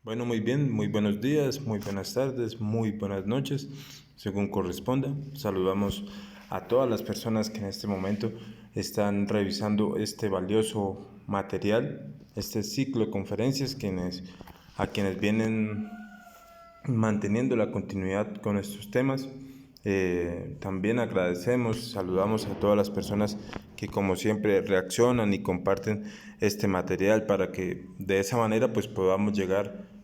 Bueno, muy bien, muy buenos días, muy buenas tardes, muy buenas noches, según corresponda. Saludamos a todas las personas que en este momento están revisando este valioso material, este ciclo de conferencias, a quienes vienen manteniendo la continuidad con estos temas. También agradecemos, saludamos a todas las personas que como siempre reaccionan y comparten este material para que de esa manera pues podamos llegar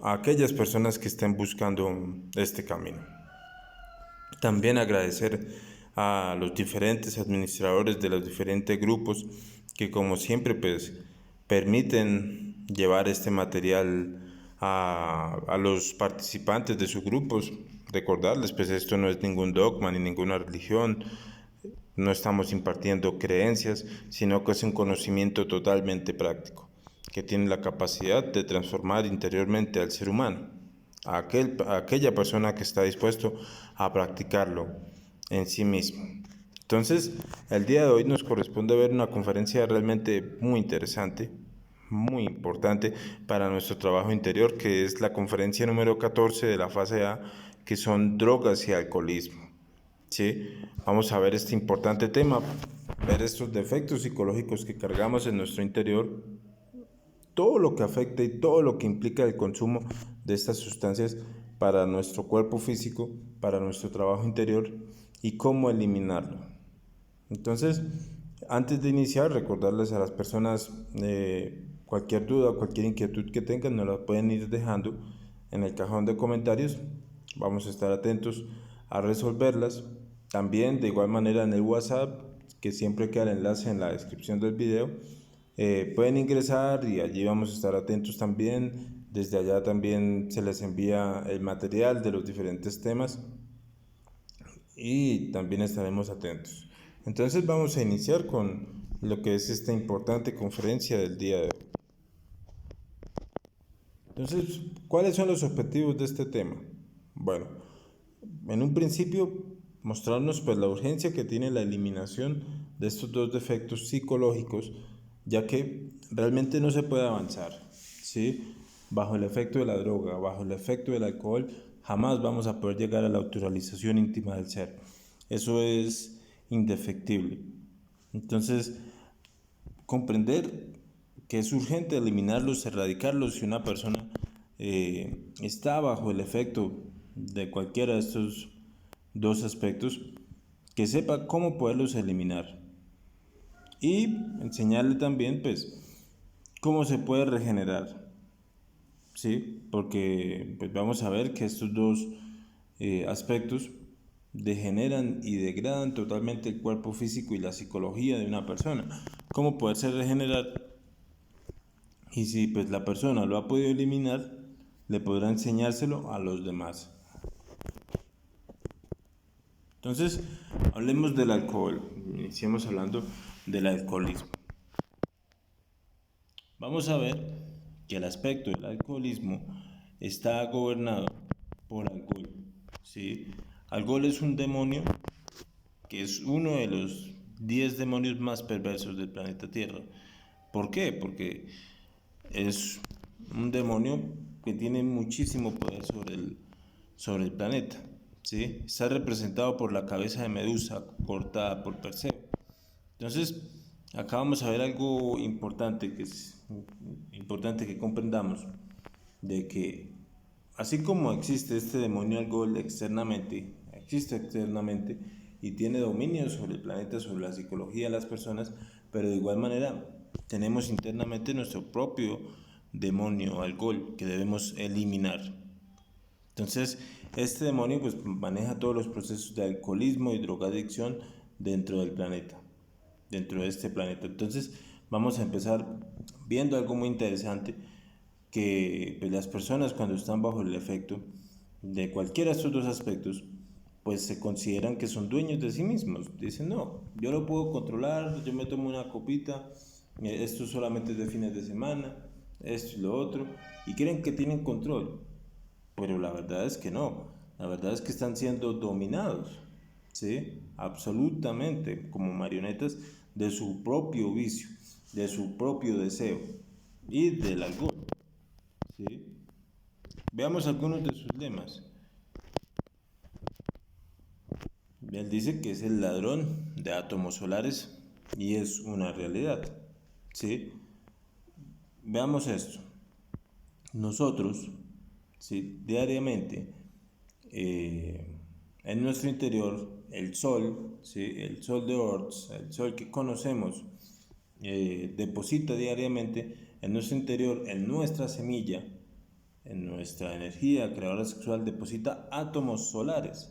a aquellas personas que estén buscando este camino. También agradecer a los diferentes administradores de los diferentes grupos que como siempre pues permiten llevar este material a los participantes de sus grupos. Recordarles pues esto no es ningún dogma ni ninguna religión, no estamos impartiendo creencias, sino que es un conocimiento totalmente práctico, que tiene la capacidad de transformar interiormente al ser humano, a aquella persona que está dispuesto a practicarlo en sí mismo. Entonces, el día de hoy nos corresponde ver una conferencia realmente muy interesante, muy importante para nuestro trabajo interior, que es la conferencia número 14 de la fase A, que son drogas y alcoholismo. ¿Sí? Vamos a ver este importante tema, ver estos defectos psicológicos que cargamos en nuestro interior, todo lo que afecta y todo lo que implica el consumo de estas sustancias para nuestro cuerpo físico, para nuestro trabajo interior y cómo eliminarlo. Entonces, antes de iniciar, recordarles a las personas cualquier duda, cualquier inquietud que tengan, nos la pueden ir dejando en el cajón de comentarios. Vamos a estar atentos a resolverlas. También, de igual manera, en el WhatsApp, que siempre queda el enlace en la descripción del video, pueden ingresar y allí vamos a estar atentos también. Desde allá también se les envía el material de los diferentes temas y también estaremos atentos. Entonces vamos a iniciar con lo que es esta importante conferencia del día de hoy. Entonces, ¿cuáles son los objetivos de este tema? Bueno, en un principio mostrarnos pues la urgencia que tiene la eliminación de estos dos defectos psicológicos, ya que realmente no se puede avanzar, ¿sí? Bajo el efecto de la droga, bajo el efecto del alcohol, jamás vamos a poder llegar a la autorrealización íntima del ser. Eso es indefectible. Entonces, comprender que es urgente eliminarlos, erradicarlos si una persona está bajo el efecto de cualquiera de estos dos aspectos, que sepa cómo poderlos eliminar y enseñarle también pues cómo se puede regenerar, ¿sí? Porque pues vamos a ver que estos dos aspectos degeneran y degradan totalmente el cuerpo físico y la psicología de una persona. ¿Cómo poderse regenerar? Y si pues la persona lo ha podido eliminar, le podrá enseñárselo a los demás. Entonces, hablemos del alcohol. Iniciemos hablando del alcoholismo. Vamos a ver que el aspecto del alcoholismo está gobernado por Algol. ¿Sí? Algol es un demonio que es uno de los 10 demonios más perversos del planeta Tierra. ¿Por qué? Porque es un demonio que tiene muchísimo poder sobre el planeta. ¿Sí? Está representado por la cabeza de Medusa cortada por Perseo. Entonces, acá vamos a ver algo importante que es importante que comprendamos de que así como existe este demonio Algol externamente, existe externamente y tiene dominio sobre el planeta, sobre la psicología de las personas, pero de igual manera tenemos internamente nuestro propio demonio Algol que debemos eliminar. Entonces, este demonio pues maneja todos los procesos de alcoholismo y drogadicción dentro del planeta, dentro de este planeta. Entonces, vamos a empezar viendo algo muy interesante, que pues, las personas cuando están bajo el efecto de cualquiera de estos dos aspectos, pues se consideran que son dueños de sí mismos. Dicen, no, yo lo puedo controlar, yo me tomo una copita, esto solamente es de fines de semana, esto y lo otro, y creen que tienen control. Pero la verdad es que no, la verdad es que están siendo dominados, ¿sí? Absolutamente, como marionetas de su propio vicio, de su propio deseo y del alcohol. Veamos algunos de sus lemas. Él dice que es el ladrón de átomos solares y es una realidad. ¿Sí? Veamos esto. Nosotros, ¿sí?, diariamente, en nuestro interior, el sol, ¿sí?, el sol de Orts, el sol que conocemos, deposita diariamente en nuestro interior, en nuestra semilla, en nuestra energía creadora sexual, deposita átomos solares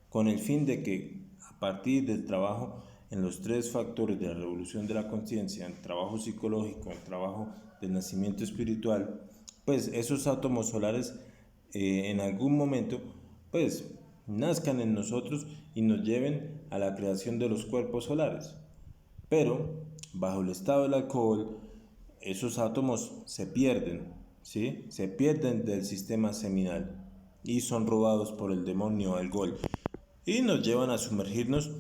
con el fin de que a partir del trabajo en los tres factores de la revolución de la conciencia, el trabajo psicológico, el trabajo del nacimiento espiritual, pues esos átomos solares en algún momento pues nazcan en nosotros y nos lleven a la creación de los cuerpos solares. Pero bajo el estado del alcohol, esos átomos se pierden, ¿sí? Se pierden del sistema seminal y son robados por el demonio alcohol y nos llevan a sumergirnos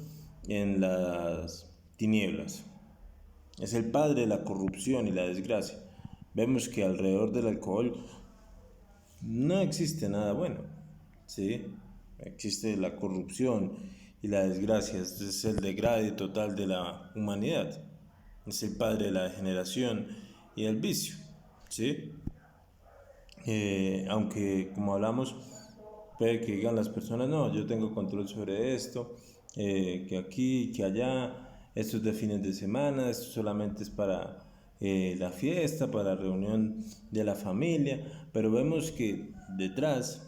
en las tinieblas. Es el padre de la corrupción y la desgracia. Vemos que alrededor del alcohol no existe nada bueno, ¿sí? Existe la corrupción y la desgracia, es el degrade total de la humanidad. Es el padre de la degeneración y el vicio, ¿sí? Aunque, como hablamos, puede que digan las personas, no, yo tengo control sobre esto, que aquí, que allá, esto es de fines de semana, esto solamente es para la fiesta, para la reunión de la familia, pero vemos que detrás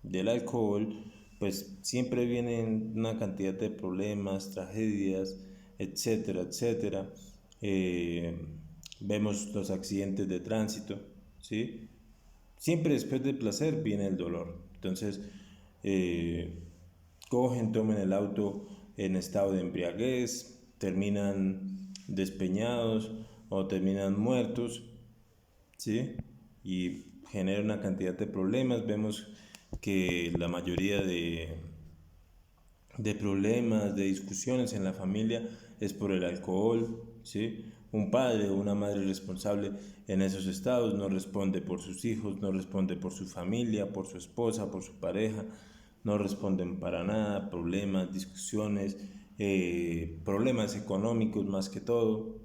del alcohol, pues siempre vienen una cantidad de problemas, tragedias, etcétera, etcétera. Eh, Vemos los accidentes de tránsito, ¿sí? Siempre después del placer viene el dolor. Entonces, eh, cogen, toman el auto en estado de embriaguez, terminan despeñados o terminan muertos, ¿sí? Y genera una cantidad de problemas. Vemos que la mayoría de problemas, de discusiones en la familia es por el alcohol, ¿sí? Un padre o una madre responsable en esos estados no responde por sus hijos, no responde por su familia, por su esposa, por su pareja, no responden para nada, problemas, discusiones, problemas económicos más que todo,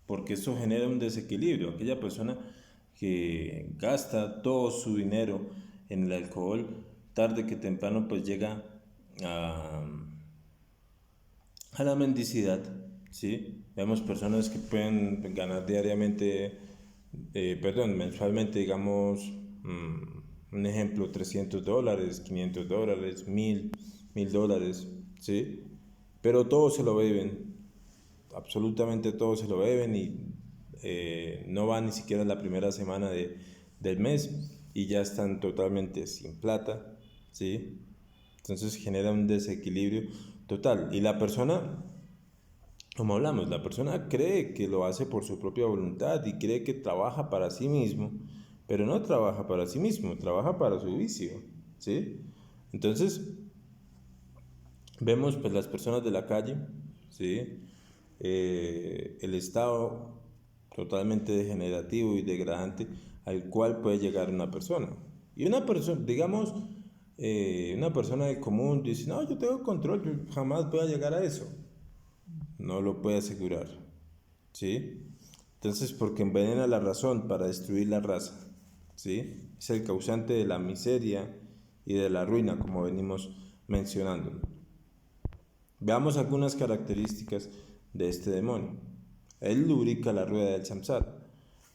porque eso genera un desequilibrio. Aquella persona que gasta todo su dinero en el alcohol, tarde que temprano pues llega a, a la mendicidad, ¿sí? Vemos personas que pueden ganar diariamente, mensualmente, digamos, un ejemplo, $300, $500, $1000, ¿sí? Pero todo se lo beben, absolutamente todo se lo beben y no van ni siquiera la primera semana del mes y ya están totalmente sin plata, ¿sí? Entonces genera un desequilibrio total. Y la persona, como hablamos, la persona cree que lo hace por su propia voluntad y cree que trabaja para sí mismo, pero no trabaja para sí mismo, trabaja para su vicio, ¿sí? Entonces, vemos pues las personas de la calle, ¿sí? El estado totalmente degenerativo y degradante al cual puede llegar una persona. Y una persona, digamos, una persona del común dice, no, yo tengo control, yo jamás voy a llegar a eso. No lo puede asegurar, ¿sí? Entonces, porque envenena la razón para destruir la raza, ¿sí? Es el causante de la miseria y de la ruina, como venimos mencionando. Veamos algunas características de este demonio. Él lubrica la rueda del samsara.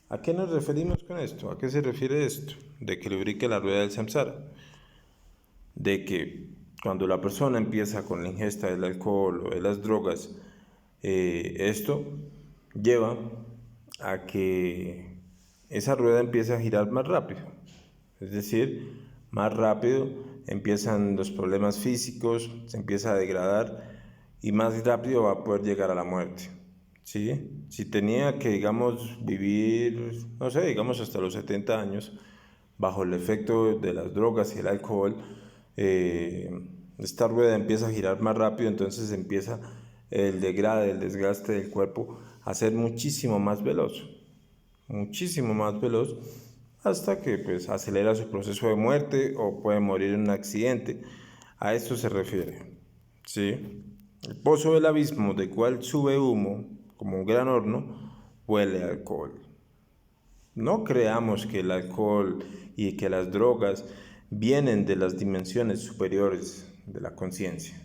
¿A qué nos referimos con esto? ¿A qué se refiere esto? De que lubrique la rueda del samsara. De que cuando la persona empieza con la ingesta del alcohol o de las drogas, esto lleva a que esa rueda empiece a girar más rápido. Es decir, más rápido empiezan los problemas físicos, se empieza a degradar y más rápido va a poder llegar a la muerte. ¿Sí? Si tenía que, digamos, vivir, no sé, digamos hasta los 70 años, bajo el efecto de las drogas y el alcohol, esta rueda empieza a girar más rápido, entonces empieza el degrade, el desgaste del cuerpo a ser muchísimo más veloz, hasta que pues acelera su proceso de muerte o puede morir en un accidente. A esto se refiere, ¿sí? El pozo del abismo del cual sube humo como un gran horno huele a alcohol. No creamos que el alcohol y que las drogas vienen de las dimensiones superiores de la conciencia.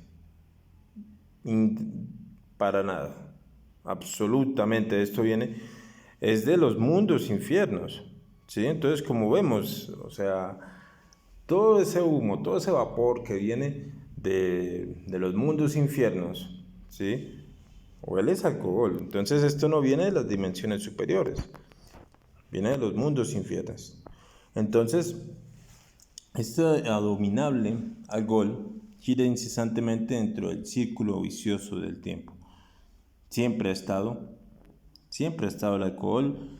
Para nada. Absolutamente. Esto viene, es de los mundos infiernos. ¿Sí? Entonces, como vemos, o sea, todo ese humo, todo ese vapor que viene de los mundos infiernos, ¿sí? Huele es alcohol. Entonces, esto no viene de las dimensiones superiores, viene de los mundos infiernos. Entonces, este abominable alcohol gira incesantemente dentro del círculo vicioso del tiempo. Siempre ha estado, siempre ha estado el alcohol,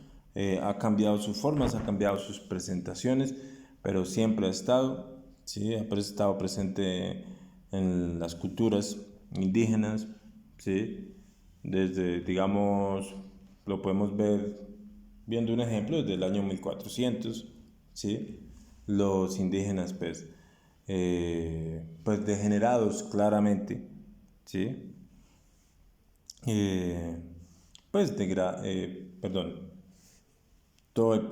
ha cambiado sus formas, ha cambiado sus presentaciones, pero siempre ha estado, ¿sí? Ha estado presente en las culturas indígenas, ¿sí? Desde, digamos, lo podemos ver viendo un ejemplo desde el año 1400, ¿sí? Los indígenas, pues degenerados claramente, ¿sí? Eh, pues perdón,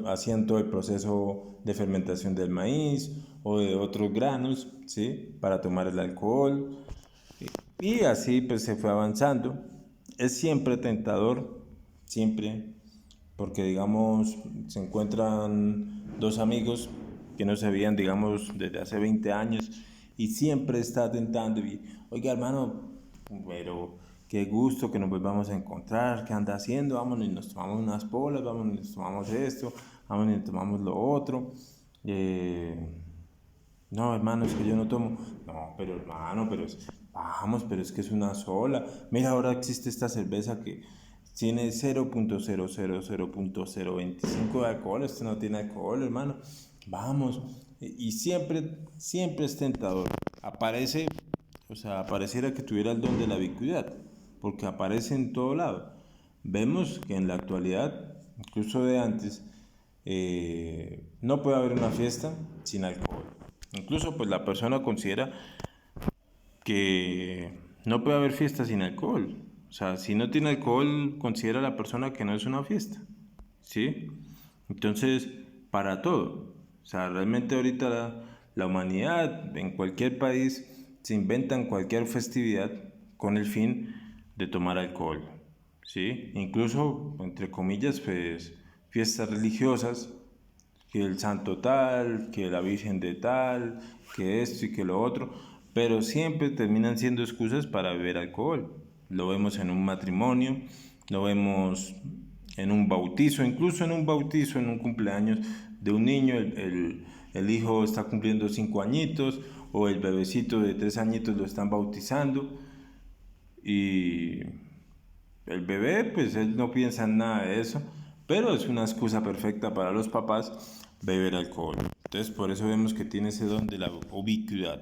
hacían todo el proceso de fermentación del maíz o de otros granos, ¿sí? Para tomar el alcohol y así pues se fue avanzando. Es siempre tentador, siempre, porque digamos se encuentran dos amigos que no se veían digamos desde hace 20 años y siempre está tentando y, oiga hermano, pero qué gusto que nos volvamos a encontrar, qué anda haciendo, vámonos y nos tomamos unas polas, vámonos y nos tomamos esto, vámonos y nos tomamos lo otro. No, hermano, es que yo no tomo. No, pero hermano, vamos, pero es que es una sola. Mira, ahora existe esta cerveza que tiene 0.000.025 de alcohol. Esto no tiene alcohol, hermano. Vamos. Y siempre, siempre es tentador. Aparece, o sea, pareciera que tuviera el don de la ubicuidad, porque aparece en todo lado. Vemos que en la actualidad, incluso de antes, no puede haber una fiesta sin alcohol. Incluso pues la persona considera que no puede haber fiesta sin alcohol. O sea, si no tiene alcohol, considera la persona que no es una fiesta. ¿Sí? Entonces, para todo. O sea, realmente ahorita la humanidad en cualquier país se inventan cualquier festividad con el fin de tomar alcohol. ¿Sí? Incluso, entre comillas, pues fiestas religiosas que el santo tal, que la virgen de tal, que esto y que lo otro, pero siempre terminan siendo excusas para beber alcohol. Lo vemos en un matrimonio, lo vemos en un bautizo, incluso en un bautizo, en un cumpleaños de un niño, el hijo está cumpliendo 5 añitos o el bebecito de 3 añitos lo están bautizando y el bebé, pues él no piensa en nada de eso, pero es una excusa perfecta para los papás beber alcohol. Entonces, por eso vemos que tiene ese don de la ubicuidad.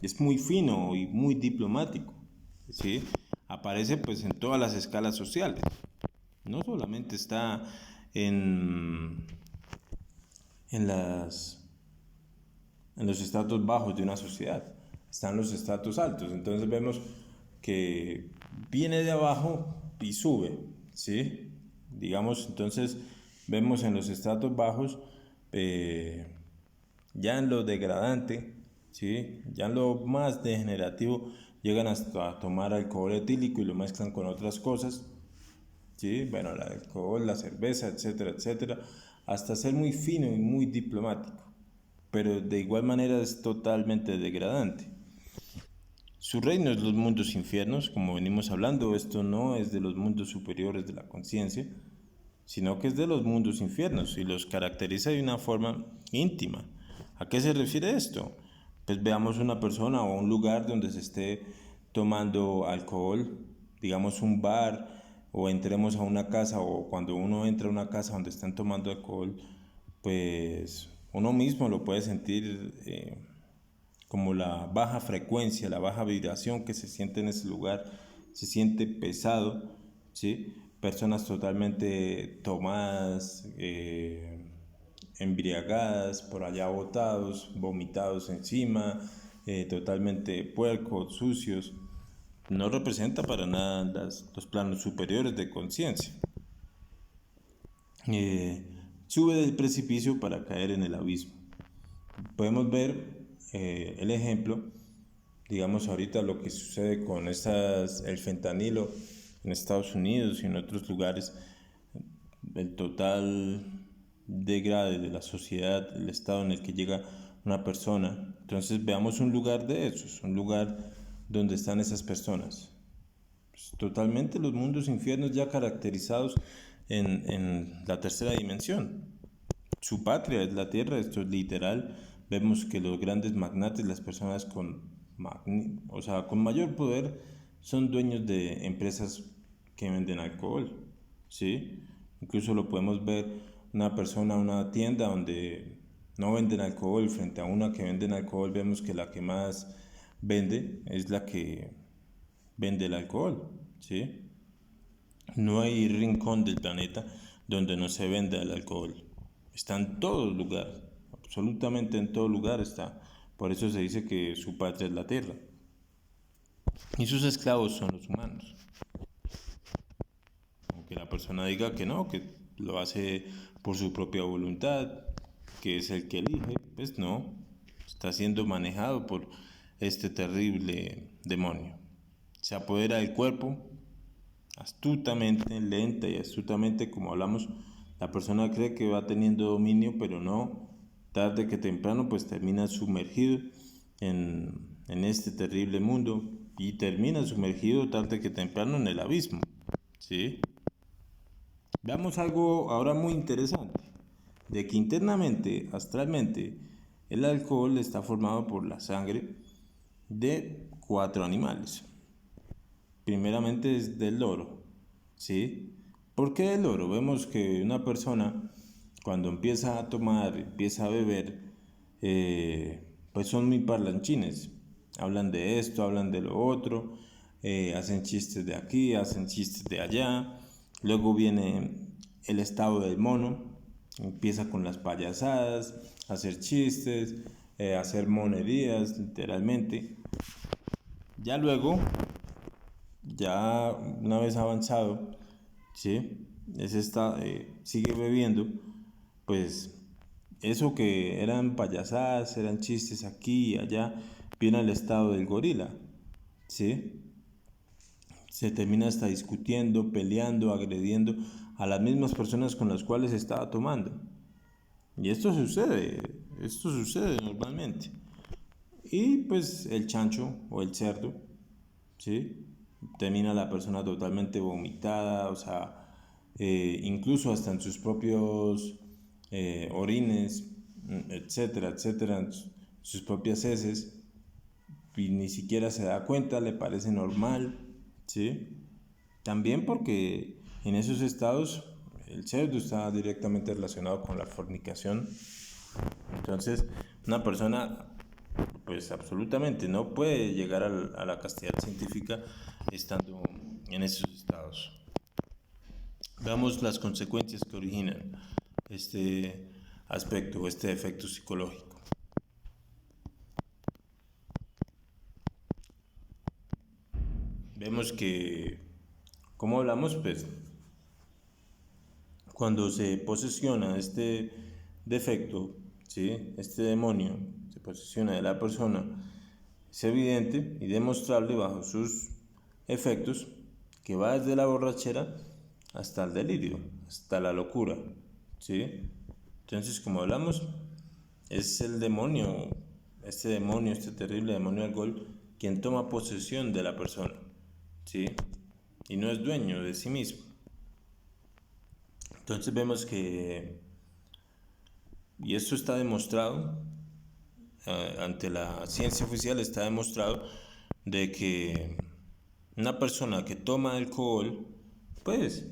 Es muy fino y muy diplomático, ¿sí? Aparece pues en todas las escalas sociales. No solamente está en, en las en los estratos bajos de una sociedad, están los estratos altos. Entonces vemos que viene de abajo y sube, ¿sí? Digamos, entonces vemos en los estratos bajos, eh, ya en lo degradante, ¿sí? Ya en lo más degenerativo, llegan hasta a tomar alcohol etílico y lo mezclan con otras cosas, ¿sí? Bueno, el alcohol, la cerveza, etcétera, etcétera, hasta ser muy fino y muy diplomático, pero de igual manera es totalmente degradante. Su reino es los mundos infiernos, como venimos hablando, esto no es de los mundos superiores de la conciencia, sino que es de los mundos infiernos y los caracteriza de una forma íntima. ¿A qué se refiere esto? Pues veamos una persona o un lugar donde se esté tomando alcohol, digamos un bar, o entremos a una casa, o cuando uno entra a una casa donde están tomando alcohol, pues uno mismo lo puede sentir como la baja frecuencia, la baja vibración que se siente en ese lugar, se siente pesado, ¿sí? Personas totalmente tomadas, embriagadas, por allá botados, vomitados encima, totalmente puercos, sucios. No representa para nada los planos superiores de conciencia. Sube del precipicio para caer en el abismo. Podemos ver el ejemplo, digamos ahorita lo que sucede con el fentanilo en Estados Unidos y en otros lugares, el total degrade de la sociedad, el estado en el que llega una persona. Entonces veamos un lugar de esos, un lugar donde están esas personas. Pues, totalmente los mundos infiernos ya caracterizados en la tercera dimensión. Su patria es la tierra, esto es literal. Vemos que los grandes magnates, las personas con mayor poder, son dueños de empresas que venden alcohol, ¿sí? Incluso lo podemos ver una tienda donde no venden alcohol, frente a una que venden alcohol, vemos que la que más vende es la que vende el alcohol, ¿sí? No hay rincón del planeta donde no se venda el alcohol. Está en todo lugar, absolutamente en todo lugar está. Por eso se dice que su patria es la tierra. Y sus esclavos son los humanos. Aunque la persona diga que no, que lo hace por su propia voluntad, que es el que elige, pues no, está siendo manejado por este terrible demonio. Se apodera del cuerpo astutamente, lenta y astutamente, como hablamos. La persona cree que va teniendo dominio, pero no, tarde que temprano pues termina sumergido en este terrible mundo y termina sumergido tarde que temprano en el abismo, ¿sí? Veamos algo ahora muy interesante, de que internamente, astralmente, el alcohol está formado por la sangre de 4 animales. Primeramente es del loro, ¿sí? ¿Por qué del loro? Vemos que una persona cuando empieza a tomar, empieza a beber, pues son muy parlanchines. Hablan de esto, hablan de lo otro, hacen chistes de aquí, hacen chistes de allá. Luego viene el estado del mono, empieza con las payasadas, hacer chistes, hacer monerías, literalmente. Ya luego, ya una vez avanzado, ¿sí? Sigue bebiendo, pues eso que eran payasadas, eran chistes aquí y allá, viene al estado del gorila, ¿sí? Se termina hasta discutiendo, peleando, agrediendo a las mismas personas con las cuales estaba tomando. Y esto sucede normalmente. Y pues el chancho o el cerdo, ¿sí? Termina la persona totalmente vomitada, o sea, incluso hasta en sus propios orines, etcétera, etcétera, en sus propias heces, y ni siquiera se da cuenta, le parece normal, ¿sí? También porque en esos estados el cerdo está directamente relacionado con la fornicación. Entonces, una persona pues absolutamente no puede llegar a la castidad científica estando en esos estados. Veamos las consecuencias que originan este aspecto, este efecto psicológico. Vemos que, como hablamos, pues cuando se posesiona este defecto, ¿sí? Este demonio se posesiona de la persona, es evidente y demostrable bajo sus efectos que va desde la borrachera hasta el delirio, hasta la locura, ¿sí? Entonces, como hablamos, es el demonio, este terrible demonio del alcohol, quien toma posesión de la persona, ¿sí? Y no es dueño de sí mismo. Entonces vemos que, y esto está demostrado, ante la ciencia oficial está demostrado de que una persona que toma alcohol, pues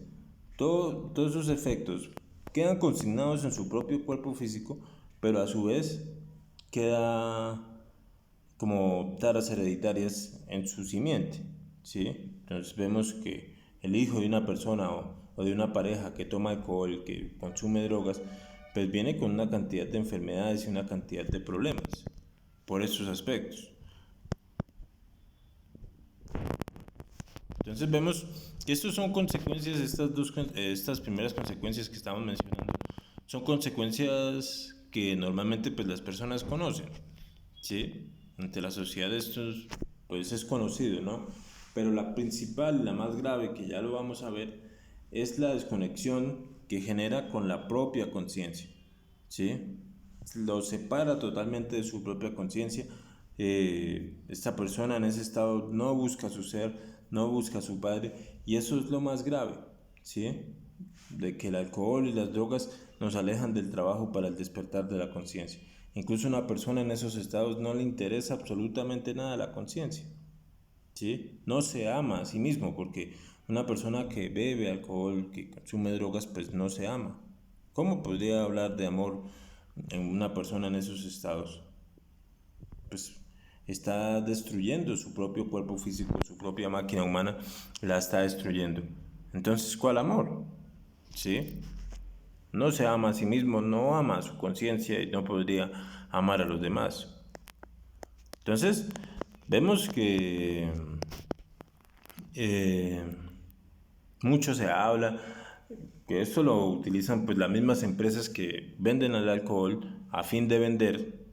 todos sus efectos quedan consignados en su propio cuerpo físico, pero a su vez queda como taras hereditarias en su simiente, ¿sí? Entonces vemos que el hijo de una persona o de una pareja que toma alcohol, que consume drogas, pues viene con una cantidad de enfermedades y una cantidad de problemas por estos aspectos. Entonces vemos que estos son consecuencias, estas primeras consecuencias que estamos mencionando, son consecuencias que normalmente pues las personas conocen, ¿sí? Ante la sociedad esto pues es conocido, ¿no? Pero la principal, la más grave, que ya lo vamos a ver, es la desconexión que genera con la propia conciencia, ¿sí? Lo separa totalmente de su propia conciencia. Esta persona en ese estado no busca su ser, no busca a su padre, y eso es lo más grave, ¿sí? De que el alcohol y las drogas nos alejan del trabajo para el despertar de la conciencia. Incluso una persona en esos estados no le interesa absolutamente nada la conciencia, ¿sí? No se ama a sí mismo, porque una persona que bebe alcohol, que consume drogas, pues no se ama. ¿Cómo podría hablar de amor en una persona en esos estados? Pues está destruyendo su propio cuerpo físico, su propia máquina humana, la está destruyendo. Entonces, ¿cuál amor? ¿Sí? No se ama a sí mismo, no ama a su conciencia y no podría amar a los demás. Entonces, vemos que eh, mucho se habla, que esto lo utilizan pues las mismas empresas que venden el alcohol a fin de vender,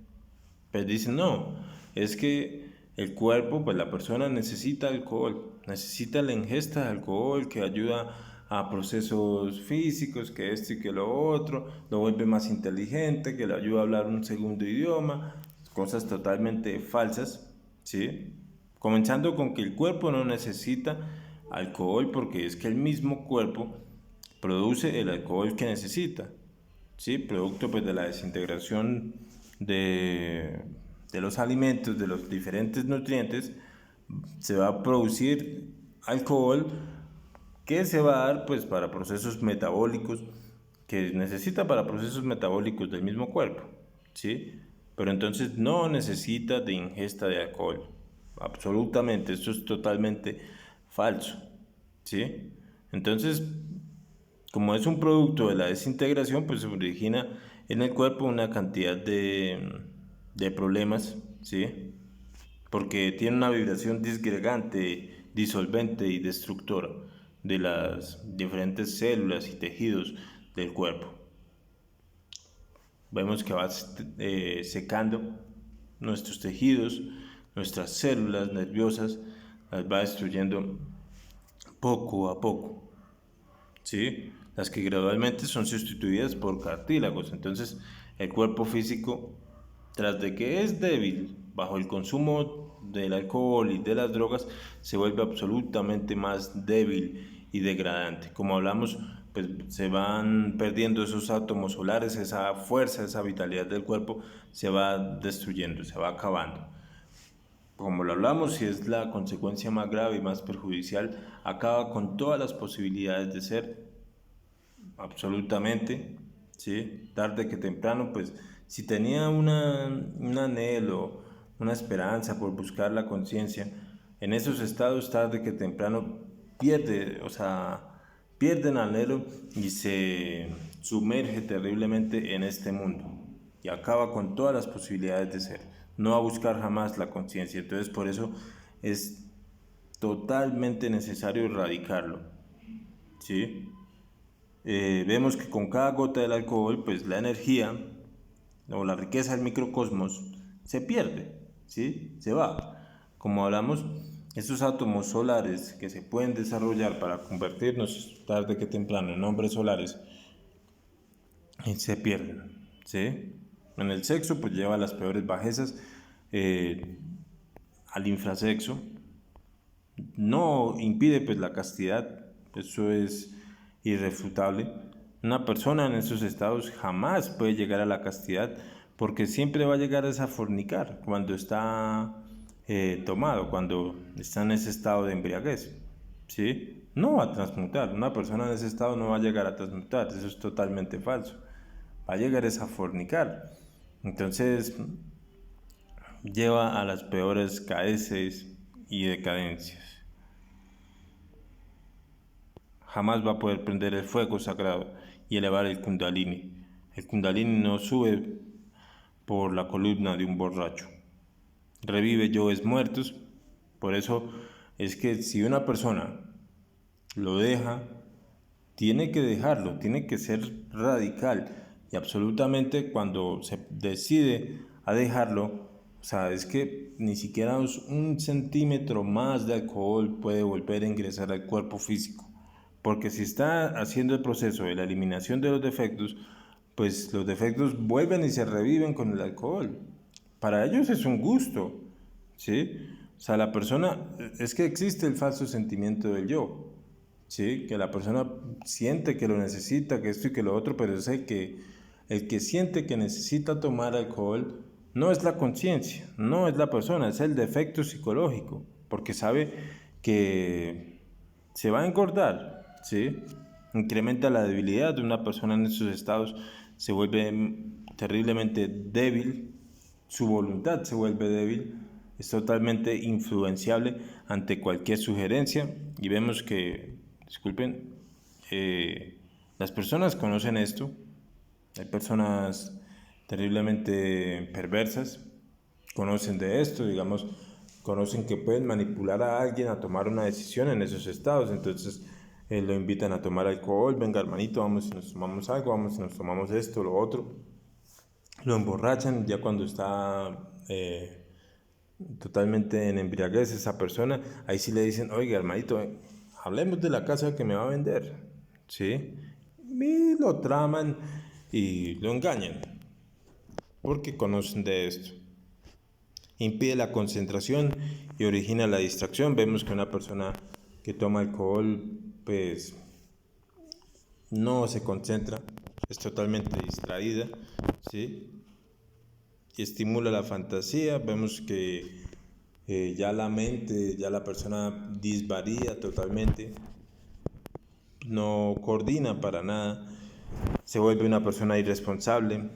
pues dicen no, es que el cuerpo, pues la persona necesita alcohol, necesita la ingesta de alcohol que ayuda a procesos físicos, que esto y que lo otro, lo vuelve más inteligente, que le ayuda a hablar un segundo idioma, cosas totalmente falsas, ¿sí? Comenzando con que el cuerpo no necesita alcohol porque es que el mismo cuerpo produce el alcohol que necesita, ¿sí? Producto pues de la desintegración de, de los alimentos, de los diferentes nutrientes, se va a producir alcohol que se va a dar pues para procesos metabólicos que necesita para procesos metabólicos del mismo cuerpo, ¿sí? Pero entonces no necesita de ingesta de alcohol, absolutamente, esto es totalmente falso, ¿sí? Entonces, como es un producto de la desintegración, pues se origina en el cuerpo una cantidad de problemas, ¿sí? Porque tiene una vibración disgregante, disolvente y destructora de las diferentes células y tejidos del cuerpo. Vemos que va secando nuestros tejidos, nuestras células nerviosas, las va destruyendo poco a poco, ¿sí? Las que gradualmente son sustituidas por cartílagos. Entonces, el cuerpo físico, tras de que es débil bajo el consumo del alcohol y de las drogas, se vuelve absolutamente más débil y degradante. Como hablamos, pues se van perdiendo esos átomos solares, esa fuerza, esa vitalidad del cuerpo se va destruyendo, se va acabando. Como lo hablamos, si es la consecuencia más grave y más perjudicial, acaba con todas las posibilidades de ser, absolutamente, ¿sí? Tarde que temprano, pues si tenía un anhelo, una esperanza por buscar la conciencia, en esos estados tarde que temprano pierde, o sea, pierden anhelo y se sumerge terriblemente en este mundo y acaba con todas las posibilidades de ser. No va a buscar jamás la conciencia. Entonces por eso es totalmente necesario erradicarlo, ¿sí? Vemos que con cada gota del alcohol, pues la energía o la riqueza del microcosmos se pierde, ¿sí? Se va. Como hablamos, estos átomos solares que se pueden desarrollar para convertirnos tarde que temprano en hombres solares, se pierden, ¿sí? En el sexo, pues lleva a las peores bajezas, eh, al infrasexo, no impide pues la castidad, eso es irrefutable. Una persona en esos estados jamás puede llegar a la castidad porque siempre va a llegar a fornicar cuando está tomado, cuando está en ese estado de embriaguez, ¿sí? No va a transmutar, una persona en ese estado no va a llegar a transmutar, eso es totalmente falso, va a llegar a fornicar. Entonces lleva a las peores caeces y decadencias. Jamás va a poder prender el fuego sagrado y elevar el kundalini. El Kundalini no sube por la columna de un borracho. Revive yoes muertos. Por eso es que si una persona lo deja, tiene que dejarlo, tiene que ser radical. Y absolutamente cuando se decide a dejarlo, o sea, es que ni siquiera un centímetro más de alcohol puede volver a ingresar al cuerpo físico. Porque si está haciendo el proceso de la eliminación de los defectos, pues los defectos vuelven y se reviven con el alcohol. Para ellos es un gusto, ¿sí? O sea, la persona, es que existe el falso sentimiento del yo, ¿sí? Que la persona siente que lo necesita, que esto y que lo otro, pero es el que siente que necesita tomar alcohol no es la conciencia, no es la persona, es el defecto psicológico, porque sabe que se va a engordar, ¿sí? Incrementa la debilidad de una persona en esos estados, se vuelve terriblemente débil, su voluntad se vuelve débil, es totalmente influenciable ante cualquier sugerencia y vemos que, disculpen, las personas conocen esto, hay personas terriblemente perversas, conocen de esto, digamos, conocen que pueden manipular a alguien a tomar una decisión en esos estados, entonces lo invitan a tomar alcohol, venga hermanito, vamos y nos tomamos algo, vamos y nos tomamos esto, lo otro, lo emborrachan ya cuando está totalmente en embriaguez esa persona, ahí sí le dicen, oiga hermanito, hablemos de la casa que me va a vender, ¿sí? Y lo traman y lo engañan, porque conocen de esto. Impide la concentración y origina la distracción. Vemos que una persona que toma alcohol, pues no se concentra, es totalmente distraída, ¿sí? Y estimula la fantasía. Vemos que ya la mente, ya la persona disvaría totalmente, no coordina para nada, se vuelve una persona irresponsable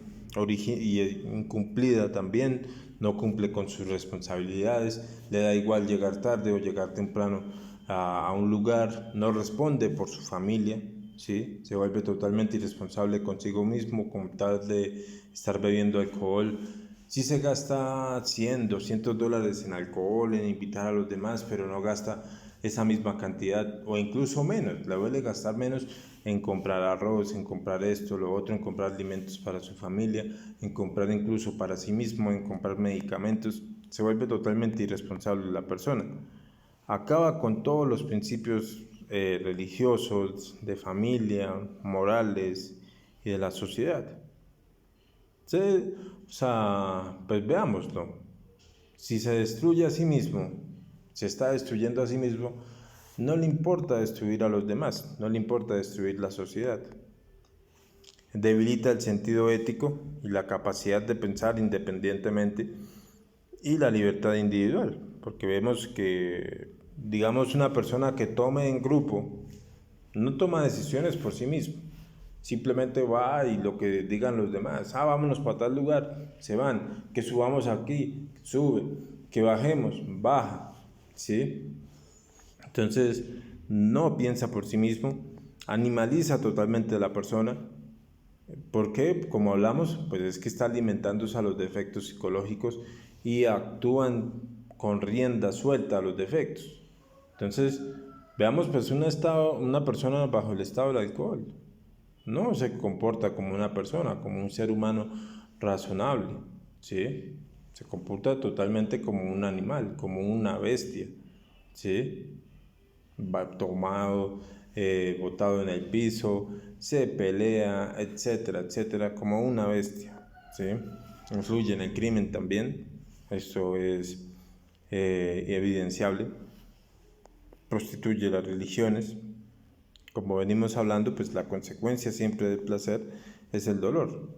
y incumplida también, no cumple con sus responsabilidades, le da igual llegar tarde o llegar temprano a un lugar, no responde por su familia, ¿sí? Se vuelve totalmente irresponsable consigo mismo con tal de estar bebiendo alcohol. Sí se gasta 100, $200 en alcohol, en invitar a los demás, pero no gasta esa misma cantidad o incluso menos, le duele gastar menos en comprar arroz, en comprar esto, lo otro, en comprar alimentos para su familia, en comprar incluso para sí mismo, en comprar medicamentos, se vuelve totalmente irresponsable la persona. Acaba con todos los principios religiosos, de familia, morales y de la sociedad. Sí, o sea, pues veámoslo. Si se destruye a sí mismo, se está destruyendo a sí mismo, no le importa destruir a los demás, no le importa destruir la sociedad. Debilita el sentido ético y la capacidad de pensar independientemente y la libertad individual, porque vemos que, digamos, una persona que tome en grupo no toma decisiones por sí mismo, simplemente va y lo que digan los demás, vámonos para tal lugar, se van, que subamos aquí, sube, que bajemos, baja, ¿sí? Entonces, no piensa por sí mismo, animaliza totalmente a la persona. ¿Por qué? Como hablamos, pues es que está alimentándose a los defectos psicológicos y actúan con rienda suelta a los defectos. Entonces, veamos pues una persona bajo el estado del alcohol. No se comporta como una persona, como un ser humano razonable, ¿sí? Se comporta totalmente como un animal, como una bestia, ¿sí? Va tomado, botado en el piso, se pelea, etcétera, etcétera, como una bestia, ¿sí? Influye en el crimen también, esto es evidenciable, prostituye las religiones, como venimos hablando, pues la consecuencia siempre del placer es el dolor,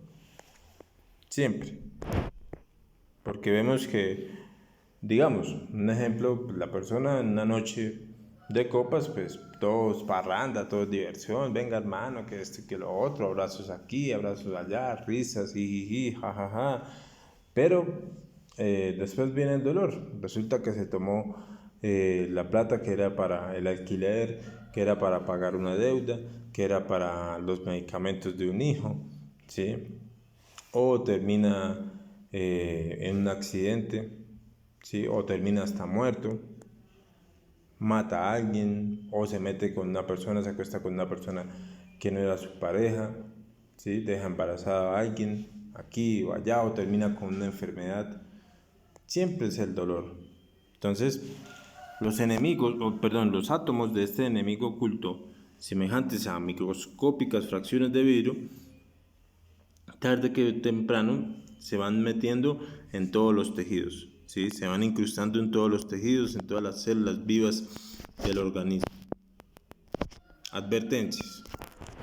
siempre, porque vemos que, digamos, un ejemplo, la persona en una noche de copas, pues todos parranda, todo diversión, venga hermano, que esto y que lo otro, abrazos aquí, abrazos allá, risas, jijiji, jajaja, pero después viene el dolor, resulta que se tomó la plata que era para el alquiler, que era para pagar una deuda, que era para los medicamentos de un hijo, ¿sí? O termina en un accidente, ¿sí? O termina hasta muerto, mata a alguien, o se mete con una persona, se acuesta con una persona que no era su pareja, ¿sí? Deja embarazada a alguien, aquí o allá, o termina con una enfermedad. Siempre es el dolor. Entonces, los átomos de este enemigo oculto, semejantes a microscópicas fracciones de vidrio, tarde que temprano se van metiendo en todos los tejidos, ¿sí? Se van incrustando en todos los tejidos, en todas las células vivas del organismo. Advertencias.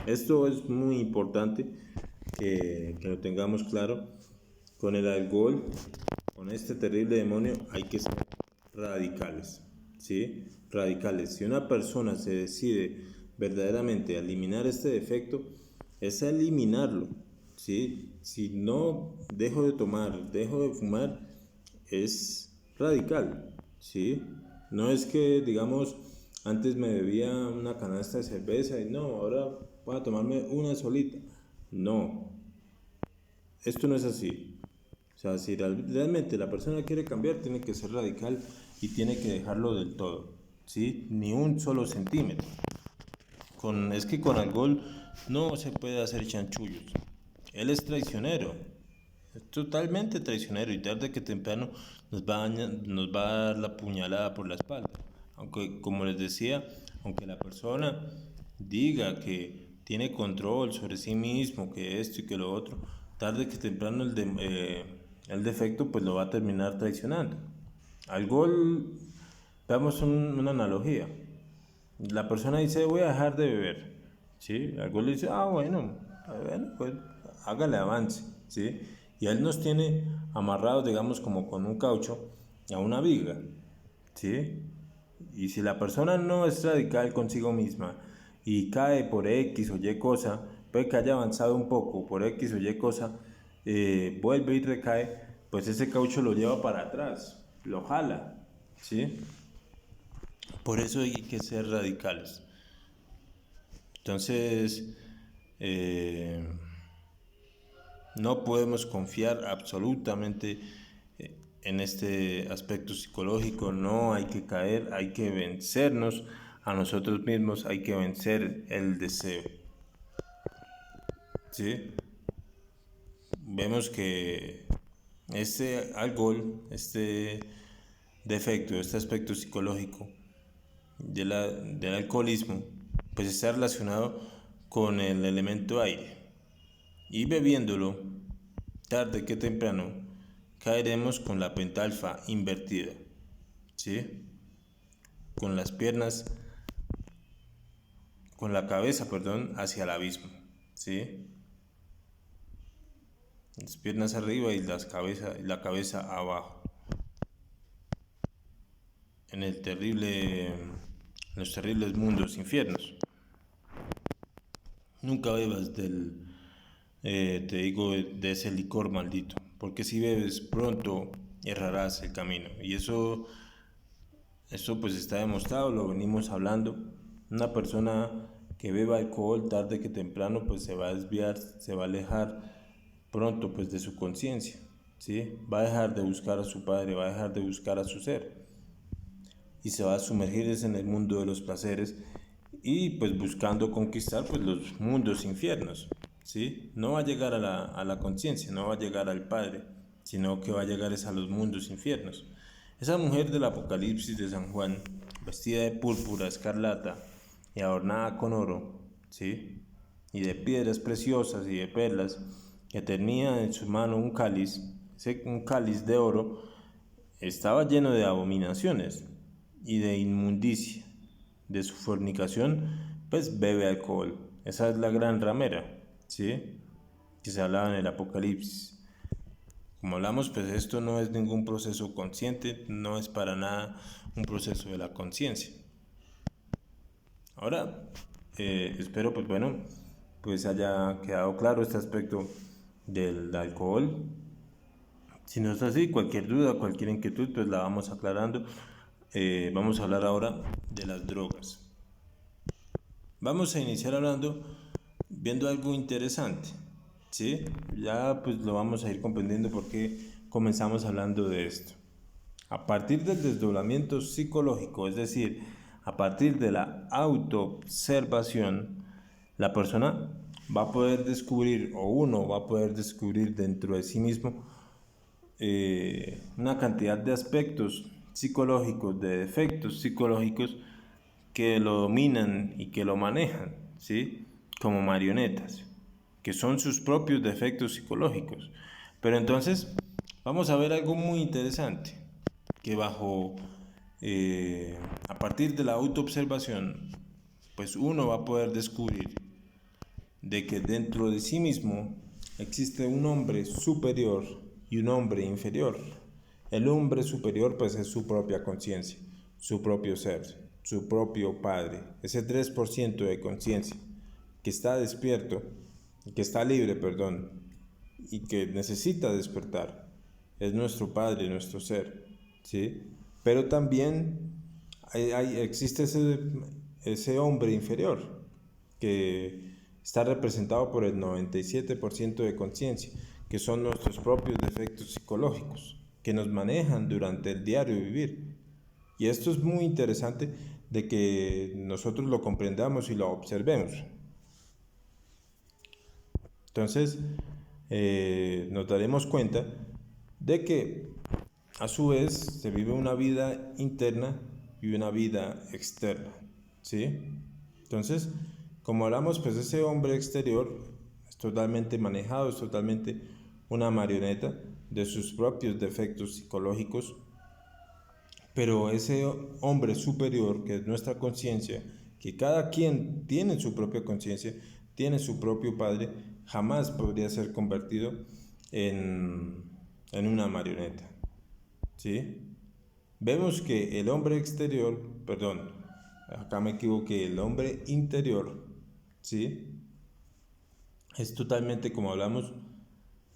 Esto es muy importante que lo tengamos claro. Con el alcohol, con este terrible demonio, hay que ser radicales, ¿sí? Radicales. Si una persona se decide verdaderamente a eliminar este defecto, es a eliminarlo, ¿sí? Si no dejo de tomar, dejo de fumar, es radical, ¿sí? No es que, digamos, antes me bebía una canasta de cerveza y no, ahora voy a tomarme una solita. No, esto no es así. O sea, si realmente la persona quiere cambiar, tiene que ser radical y tiene que dejarlo del todo, ¿sí? Ni un solo centímetro. Es que con alcohol no se puede hacer chanchullos. Él es traicionero, es totalmente traicionero y tarde que temprano nos va a dar la puñalada por la espalda. Aunque, como les decía, aunque la persona diga que tiene control sobre sí mismo, que esto y que lo otro, tarde que temprano el defecto pues lo va a terminar traicionando. Al gol, damos una analogía. La persona dice, voy a dejar de beber, ¿sí? Algo le dice, bueno, pues hágale avance, ¿sí? Y él nos tiene amarrados, digamos, como con un caucho a una viga, ¿sí? Y si la persona no es radical consigo misma y cae por X o Y cosa, puede que haya avanzado un poco por X o Y cosa, vuelve y recae, pues ese caucho lo lleva para atrás, lo jala, ¿sí? Por eso hay que ser radicales. Entonces, eh, no podemos confiar absolutamente en este aspecto psicológico, no hay que caer, hay que vencernos a nosotros mismos, hay que vencer el deseo. ¿Sí? Vemos que este alcohol, este defecto, este aspecto psicológico del alcoholismo, pues está relacionado con el elemento aire. Y bebiéndolo, tarde que temprano, caeremos con la pentalfa invertida, ¿sí? Con las piernas, con la cabeza, hacia el abismo, ¿sí? Las piernas arriba y la cabeza abajo. En los terribles mundos infiernos. Nunca bebas te digo, de ese licor maldito, porque si bebes pronto errarás el camino. Y eso pues está demostrado, lo venimos hablando. Una persona que beba alcohol tarde que temprano pues se va a desviar, se va a alejar pronto pues de su conciencia, ¿sí? Va a dejar de buscar a su padre, va a dejar de buscar a su ser y se va a sumergir en el mundo de los placeres y pues buscando conquistar pues los mundos infiernos, ¿sí? No va a llegar a la conciencia, no va a llegar al Padre, sino que va a llegar a los mundos infiernos. Esa mujer del Apocalipsis de San Juan, vestida de púrpura escarlata y adornada con oro, ¿sí? Y de piedras preciosas y de perlas, que tenía en su mano un cáliz de oro, estaba lleno de abominaciones y de inmundicia. De su fornicación, pues bebe alcohol. Esa es la gran ramera, ¿sí? Que se hablaba en el Apocalipsis. Como hablamos, pues esto no es ningún proceso consciente, no es para nada un proceso de la conciencia. Ahora, espero, pues bueno, pues haya quedado claro este aspecto del alcohol. Si no es así, cualquier duda, cualquier inquietud, pues la vamos aclarando. Vamos a hablar ahora de las drogas. Vamos a iniciar viendo algo interesante, ¿sí? Ya pues lo vamos a ir comprendiendo por qué comenzamos hablando de esto. A partir del desdoblamiento psicológico, es decir, a partir de la autoobservación, la persona va a poder descubrir, o uno va a poder descubrir dentro de sí mismo, una cantidad de aspectos psicológicos, de defectos psicológicos que lo dominan y que lo manejan, ¿sí? Como marionetas, que son sus propios defectos psicológicos. Pero entonces vamos a ver algo muy interesante, que a partir de la autoobservación, pues uno va a poder descubrir de que dentro de sí mismo existe un hombre superior y un hombre inferior. El hombre superior pues es su propia conciencia, su propio ser, su propio padre, ese 3% de conciencia que está despierto, que está libre, perdón, y que necesita despertar. Es nuestro padre, nuestro ser, ¿sí? Pero también existe ese hombre inferior que está representado por el 97% de conciencia, que son nuestros propios defectos psicológicos, que nos manejan durante el diario vivir. Y esto es muy interesante de que nosotros lo comprendamos y lo observemos. Entonces, nos daremos cuenta de que a su vez se vive una vida interna y una vida externa, ¿sí? Entonces, como hablamos, pues ese hombre exterior es totalmente manejado, es totalmente una marioneta de sus propios defectos psicológicos, pero ese hombre superior, que es nuestra conciencia, que cada quien tiene su propia conciencia, tiene su propio padre, jamás podría ser convertido en una marioneta, ¿sí? Vemos que el hombre exterior, perdón, acá me equivoqué, el hombre interior, ¿sí? Es totalmente, como hablamos,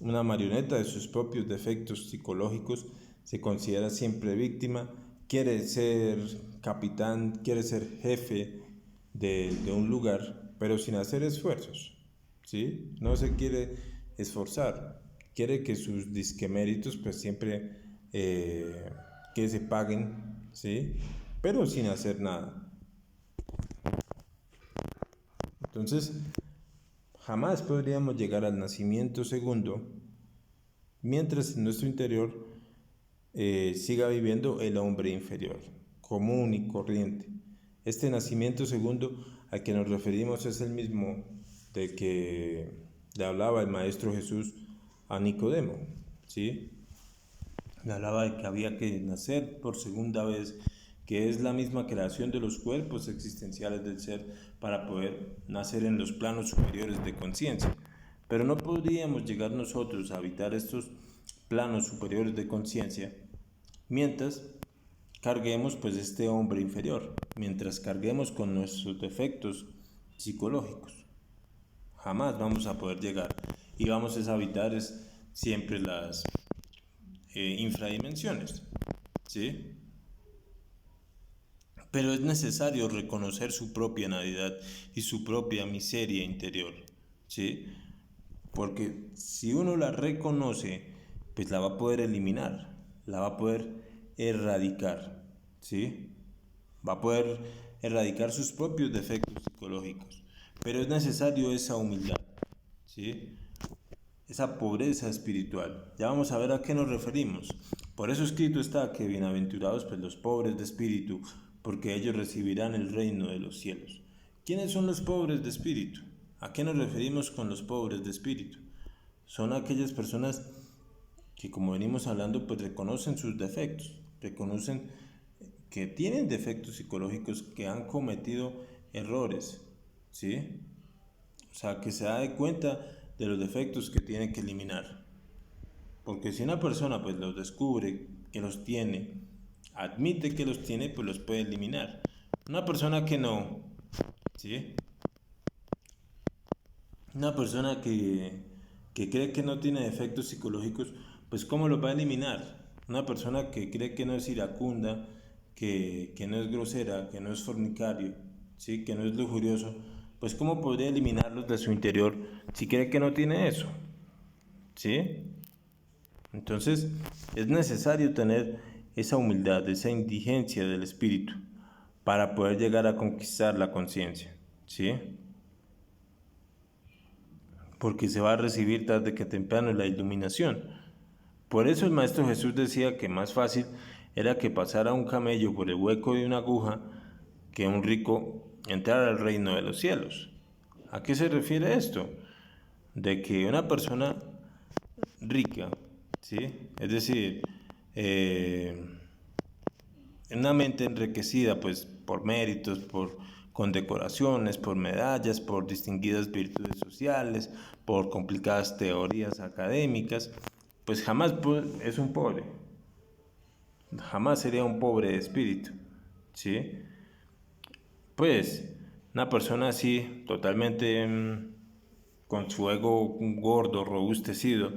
una marioneta de sus propios defectos psicológicos, se considera siempre víctima, quiere ser capitán, quiere ser jefe de un lugar, pero sin hacer esfuerzos, ¿sí? No se quiere esforzar, quiere que sus disqueméritos pues siempre que se paguen, ¿sí? Pero sin hacer nada. Entonces, jamás podríamos llegar al nacimiento segundo mientras en nuestro interior siga viviendo el hombre inferior, común y corriente. Este nacimiento segundo al que nos referimos es el mismo del que le hablaba el Maestro Jesús a Nicodemo, ¿sí? Le hablaba de que había que nacer por segunda vez, que es la misma creación de los cuerpos existenciales del ser para poder nacer en los planos superiores de conciencia. Pero no podríamos llegar nosotros a habitar estos planos superiores de conciencia mientras carguemos pues este hombre inferior, mientras carguemos con nuestros defectos psicológicos. Jamás vamos a poder llegar y vamos a habitar siempre las infradimensiones, ¿sí? Pero es necesario reconocer su propia navidad y su propia miseria interior, ¿sí? Porque si uno la reconoce, pues la va a poder eliminar, la va a poder erradicar, ¿sí? Va a poder erradicar sus propios defectos psicológicos. Pero es necesario esa humildad, ¿sí? Esa pobreza espiritual. Ya vamos a ver a qué nos referimos. Por eso escrito está que bienaventurados pues los pobres de espíritu, porque ellos recibirán el reino de los cielos. ¿Quiénes son los pobres de espíritu? ¿A qué nos referimos con los pobres de espíritu? Son aquellas personas que, como venimos hablando, pues reconocen sus defectos, reconocen que tienen defectos psicológicos, que han cometido errores, ¿sí? O sea, que se da de cuenta de los defectos que tiene que eliminar. Porque si una persona pues los descubre, que los tiene, admite que los tiene, pues los puede eliminar. Una persona que no, ¿sí? Una persona que cree que no tiene defectos psicológicos, pues ¿cómo los va a eliminar? Una persona que cree que no es iracunda, que no es grosera, que no es fornicario, que no es lujurioso, pues ¿cómo podría eliminarlos de su interior si cree que no tiene eso? ¿sí? Entonces, es necesario tener esa humildad, esa indigencia del espíritu para poder llegar a conquistar la conciencia, ¿sí? Porque se va a recibir tarde que temprano la iluminación. Por eso el Maestro Jesús decía que más fácil era que pasara un camello por el hueco de una aguja que un rico entrara al reino de los cielos. ¿A qué se refiere esto? De que una persona rica, ¿sí? Es decir, una mente enriquecida pues por méritos, por condecoraciones, por medallas, por distinguidas virtudes sociales, por complicadas teorías académicas, pues jamás es un pobre, jamás sería un pobre de espíritu, ¿sí? Pues una persona así, totalmente con su ego gordo, robustecido,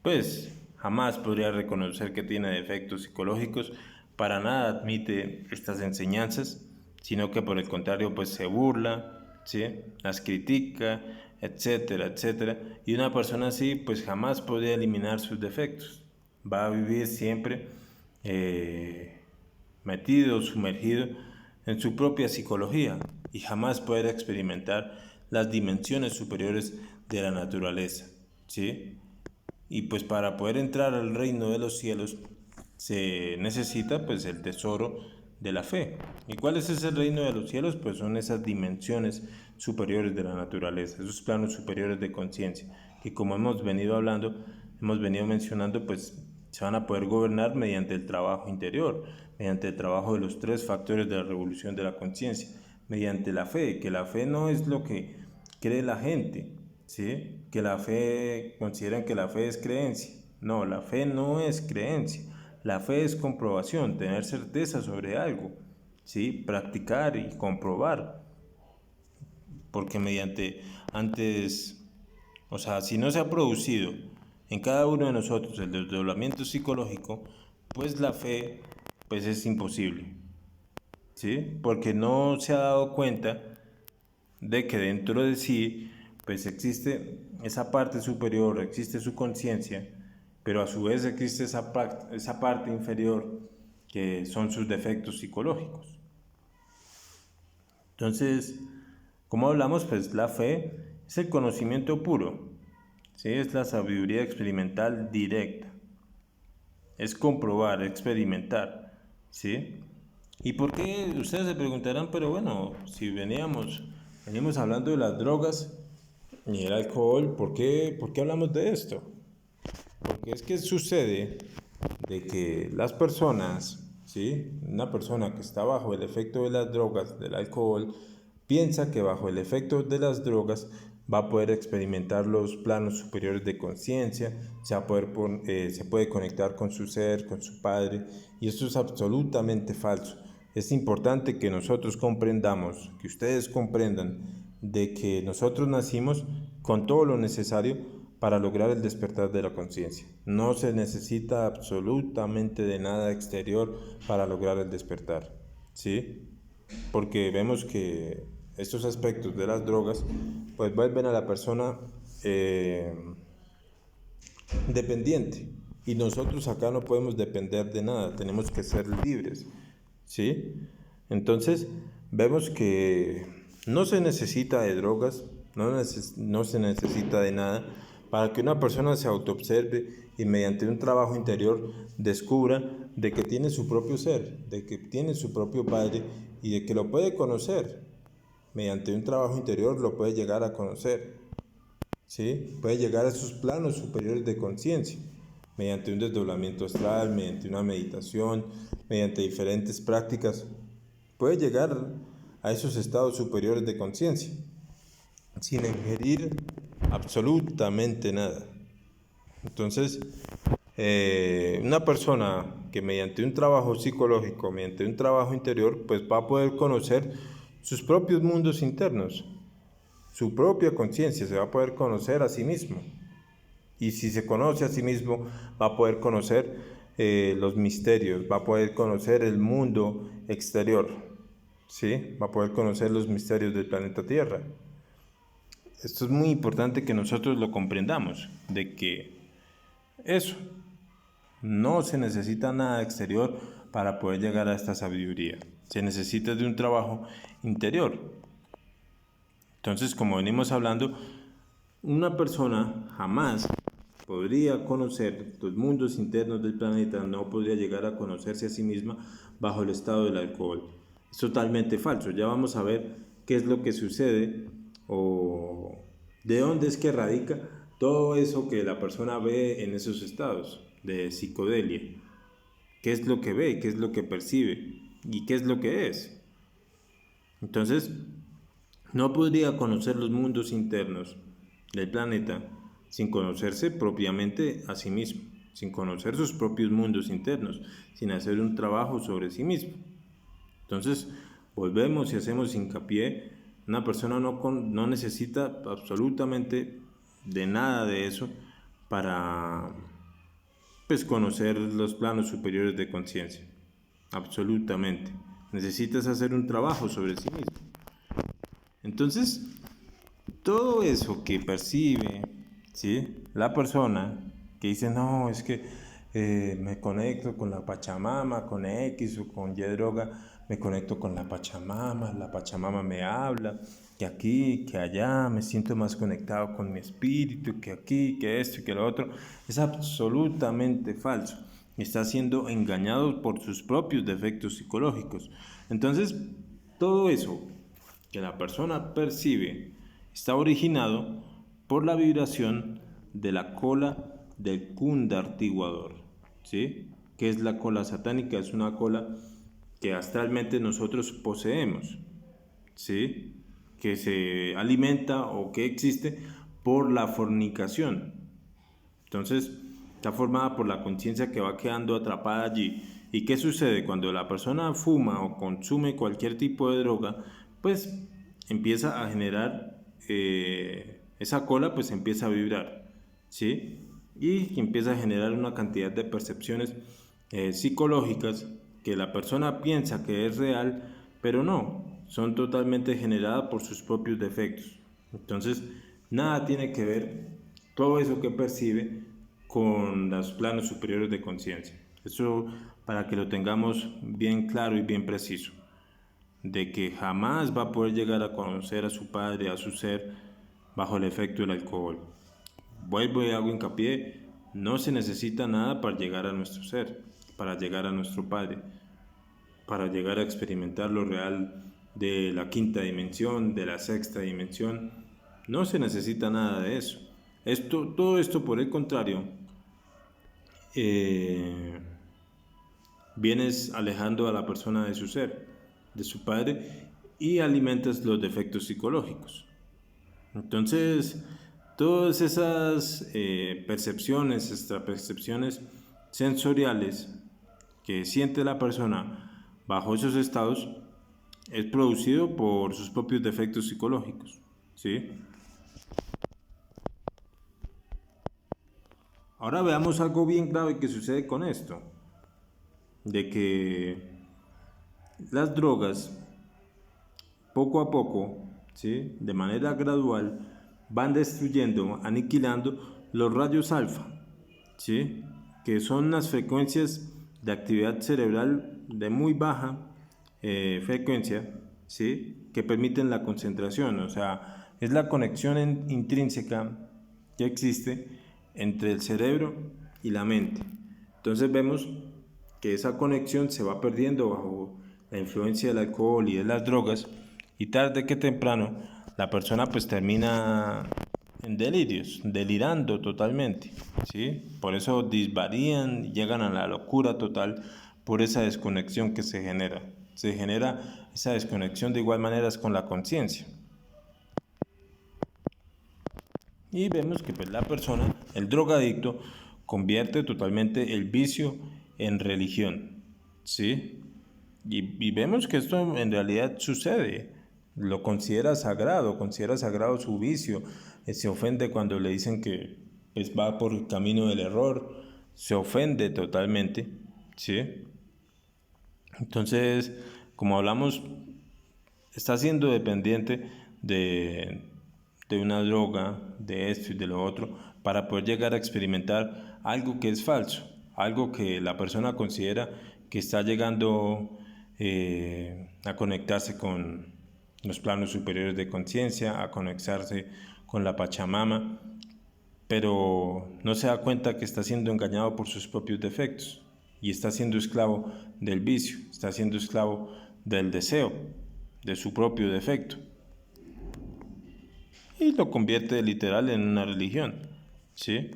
pues jamás podría reconocer que tiene defectos psicológicos, para nada admite estas enseñanzas, sino que por el contrario pues se burla, ¿sí? Las critica, etcétera, etcétera. Y una persona así pues jamás podría eliminar sus defectos, va a vivir siempre metido, sumergido en su propia psicología y jamás poder experimentar las dimensiones superiores de la naturaleza, ¿sí? Y pues para poder entrar al reino de los cielos se necesita pues el tesoro de la fe. ¿Y cuál es ese reino de los cielos? Pues son esas dimensiones superiores de la naturaleza, esos planos superiores de conciencia, que como hemos venido hablando, hemos venido mencionando, pues se van a poder gobernar mediante el trabajo interior, mediante el trabajo de los tres factores de la revolución de la conciencia, mediante la fe, que la fe no es lo que cree la gente, ¿sí? Que la fe, consideran que la fe es creencia. No, la fe no es creencia. La fe es comprobación, tener certeza sobre algo, ¿sí? Practicar y comprobar. Porque mediante antes, o sea, si no se ha producido en cada uno de nosotros el desdoblamiento psicológico, pues la fe pues es imposible, ¿sí? Porque no se ha dado cuenta de que dentro de sí pues existe esa parte superior, existe su conciencia, pero a su vez existe esa parte inferior que son sus defectos psicológicos. Entonces, como hablamos, pues la fe es el conocimiento puro, ¿sí? Es la sabiduría experimental directa, es comprobar, experimentar, ¿sí? ¿Y por qué? Ustedes se preguntarán, pero bueno, si venimos hablando de las drogas y el alcohol, ¿por qué hablamos de esto? Porque es que sucede de que las personas, ¿sí? Una persona que está bajo el efecto de las drogas, del alcohol, piensa que bajo el efecto de las drogas va a poder experimentar los planos superiores de conciencia, se puede conectar con su ser, con su padre, y esto es absolutamente falso. Es importante que nosotros comprendamos, que ustedes comprendan, de que nosotros nacimos con todo lo necesario para lograr el despertar de la conciencia. No se necesita absolutamente de nada exterior para lograr el despertar, ¿sí? Porque vemos que estos aspectos de las drogas pues vuelven a la persona dependiente, y nosotros acá no podemos depender de nada, tenemos que ser libres, ¿sí? Entonces vemos que no se necesita de drogas, no se necesita de nada para que una persona se autoobserve y mediante un trabajo interior descubra de que tiene su propio ser, de que tiene su propio padre y de que lo puede conocer. Mediante un trabajo interior lo puede llegar a conocer, ¿sí? Puede llegar a esos planos superiores de conciencia mediante un desdoblamiento astral, mediante una meditación, mediante diferentes prácticas. Puede llegar a esos estados superiores de conciencia sin ingerir absolutamente nada. Entonces, una persona que mediante un trabajo psicológico, mediante un trabajo interior, pues va a poder conocer sus propios mundos internos, su propia conciencia, se va a poder conocer a sí mismo. Y si se conoce a sí mismo, va a poder conocer los misterios, va a poder conocer el mundo exterior, ¿sí? Va a poder conocer los misterios del planeta Tierra. Esto es muy importante que nosotros lo comprendamos, de que eso. No se necesita nada exterior para poder llegar a esta sabiduría. Se necesita de un trabajo interior. Entonces, como venimos hablando, una persona jamás podría conocer los mundos internos del planeta, no podría llegar a conocerse a sí misma bajo el estado del alcohol. Es totalmente falso. Ya vamos a ver qué es lo que sucede o de dónde es que radica todo eso que la persona ve en esos estados de psicodelia. ¿Qué es lo que ve? ¿Qué es lo que percibe? ¿Y qué es lo que es? Entonces, no podría conocer los mundos internos del planeta sin conocerse propiamente a sí mismo, sin conocer sus propios mundos internos, sin hacer un trabajo sobre sí mismo. Entonces, volvemos y hacemos hincapié, una persona no necesita absolutamente de nada de eso para pues conocer los planos superiores de conciencia. Absolutamente. Necesitas hacer un trabajo sobre sí mismo. Entonces, todo eso que percibe, ¿sí? La persona que dice, no, es que me conecto con la Pachamama, con X o con Y droga, me conecto con la Pachamama me habla, que aquí, que allá, me siento más conectado con mi espíritu, que aquí, que esto y que lo otro, es absolutamente falso. Está siendo engañado por sus propios defectos psicológicos. Entonces, todo eso que la persona percibe está originado por la vibración de la cola del kunda artiguador, ¿sí? ¿Qué es la cola satánica? Es una cola que astralmente nosotros poseemos, ¿sí? Que se alimenta o que existe por la fornicación. Entonces, está formada por la conciencia que va quedando atrapada allí. ¿Y qué sucede? Cuando la persona fuma o consume cualquier tipo de droga, pues empieza a generar, esa cola pues empieza a vibrar, ¿sí? Y empieza a generar una cantidad de percepciones psicológicas que la persona piensa que es real, pero no, son totalmente generadas por sus propios defectos. Entonces, nada tiene que ver todo eso que percibe con los planos superiores de conciencia. Eso para que lo tengamos bien claro y bien preciso, de que jamás va a poder llegar a conocer a su padre, a su ser, bajo el efecto del alcohol. Vuelvo y hago hincapié, no se necesita nada para llegar a nuestro ser, para llegar a nuestro padre, para llegar a experimentar lo real de la quinta dimensión, de la sexta dimensión. No se necesita nada de eso. Todo esto, por el contrario, eh, vienes alejando a la persona de su ser, de su padre, y alimentas los defectos psicológicos. Entonces, todas esas percepciones, extrapercepciones sensoriales que siente la persona bajo esos estados es producido por sus propios defectos psicológicos, ¿sí? Ahora veamos algo bien grave que sucede con esto, de que las drogas poco a poco, ¿sí? De manera gradual, van destruyendo, aniquilando los rayos alfa, ¿sí? Que son las frecuencias de actividad cerebral de muy baja frecuencia, ¿sí? Que permiten la concentración, o sea, es la conexión intrínseca que existe entre el cerebro y la mente. Entonces vemos que esa conexión se va perdiendo bajo la influencia del alcohol y de las drogas, y tarde que temprano la persona pues termina en delirios, delirando totalmente, ¿sí? Por eso disvarían, llegan a la locura total por esa desconexión que se genera. Se genera esa desconexión de igual manera con la conciencia. Y vemos que pues, la persona, el drogadicto, convierte totalmente el vicio en religión, ¿sí? Y vemos que esto en realidad sucede. Lo considera sagrado su vicio. Se ofende cuando le dicen que pues, va por el camino del error. Se ofende totalmente, ¿sí? Entonces, como hablamos, está siendo dependiente de una droga, de esto y de lo otro, para poder llegar a experimentar algo que es falso, algo que la persona considera que está llegando a conectarse con los planos superiores de conciencia, a conectarse con la Pachamama, pero no se da cuenta que está siendo engañado por sus propios defectos y está siendo esclavo del vicio, está siendo esclavo del deseo, de su propio defecto, y lo convierte literal en una religión, ¿sí?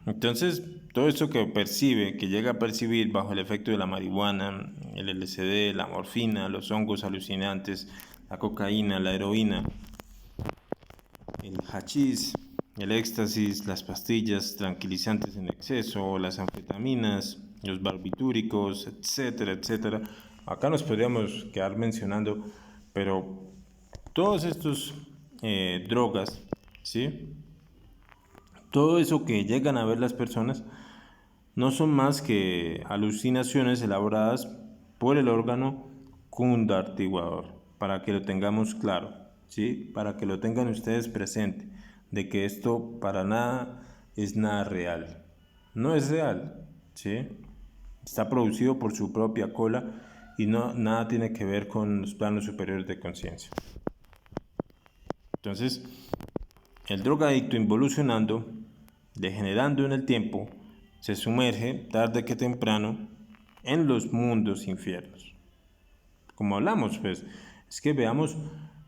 Entonces, todo esto que percibe, que llega a percibir bajo el efecto de la marihuana, el LSD, la morfina, los hongos alucinantes, la cocaína, la heroína, el hachís, el éxtasis, las pastillas tranquilizantes en exceso, las anfetaminas, los barbitúricos, etcétera, etcétera. Acá nos podríamos quedar mencionando, pero todos estos drogas, ¿sí? Todo eso que llegan a ver las personas no son más que alucinaciones elaboradas por el órgano cundartiguador, para que lo tengamos claro, ¿sí? Para que lo tengan ustedes presente, de que esto para nada es nada real. No es real, ¿sí? Está producido por su propia cola y no, nada tiene que ver con los planos superiores de conciencia. Entonces, el drogadicto involucionando, degenerando en el tiempo, se sumerge tarde que temprano en los mundos infiernos. Como hablamos, pues, es que veamos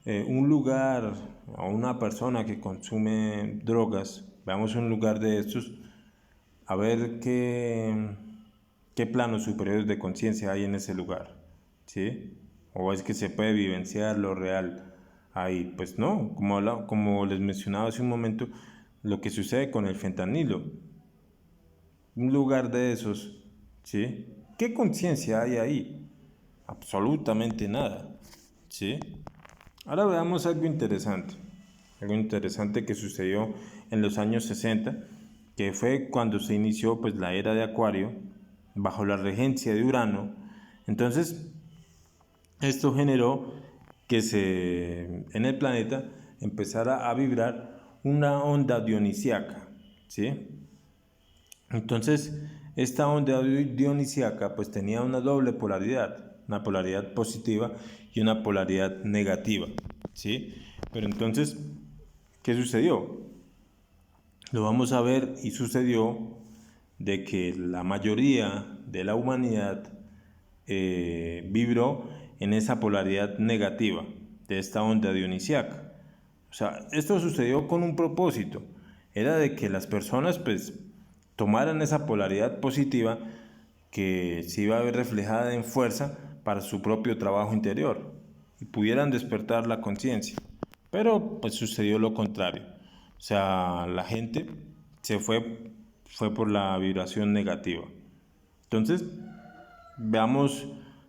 un lugar o una persona que consume drogas, veamos un lugar de estos, a ver qué planos superiores de conciencia hay en ese lugar, ¿sí? O es que se puede vivenciar lo real ahí. Pues no, como les mencionaba hace un momento, lo que sucede con el fentanilo, un lugar de esos, ¿sí? ¿Qué conciencia hay ahí? Absolutamente nada, ¿sí? Ahora veamos algo interesante que sucedió en los años 60, que fue cuando se inició pues la era de Acuario, bajo la regencia de Urano. Entonces, esto generó que en el planeta empezara a vibrar una onda dionisíaca, ¿sí? Entonces, esta onda dionisíaca pues tenía una doble polaridad, una polaridad positiva y una polaridad negativa, ¿sí? Pero entonces, ¿qué sucedió? Lo vamos a ver, y sucedió de que la mayoría de la humanidad vibró en esa polaridad negativa de esta onda dionisíaca. O sea, esto sucedió con un propósito, era de que las personas pues tomaran esa polaridad positiva que se iba a ver reflejada en fuerza para su propio trabajo interior y pudieran despertar la conciencia. Pero pues sucedió lo contrario. O sea, la gente fue por la vibración negativa. Entonces, veamos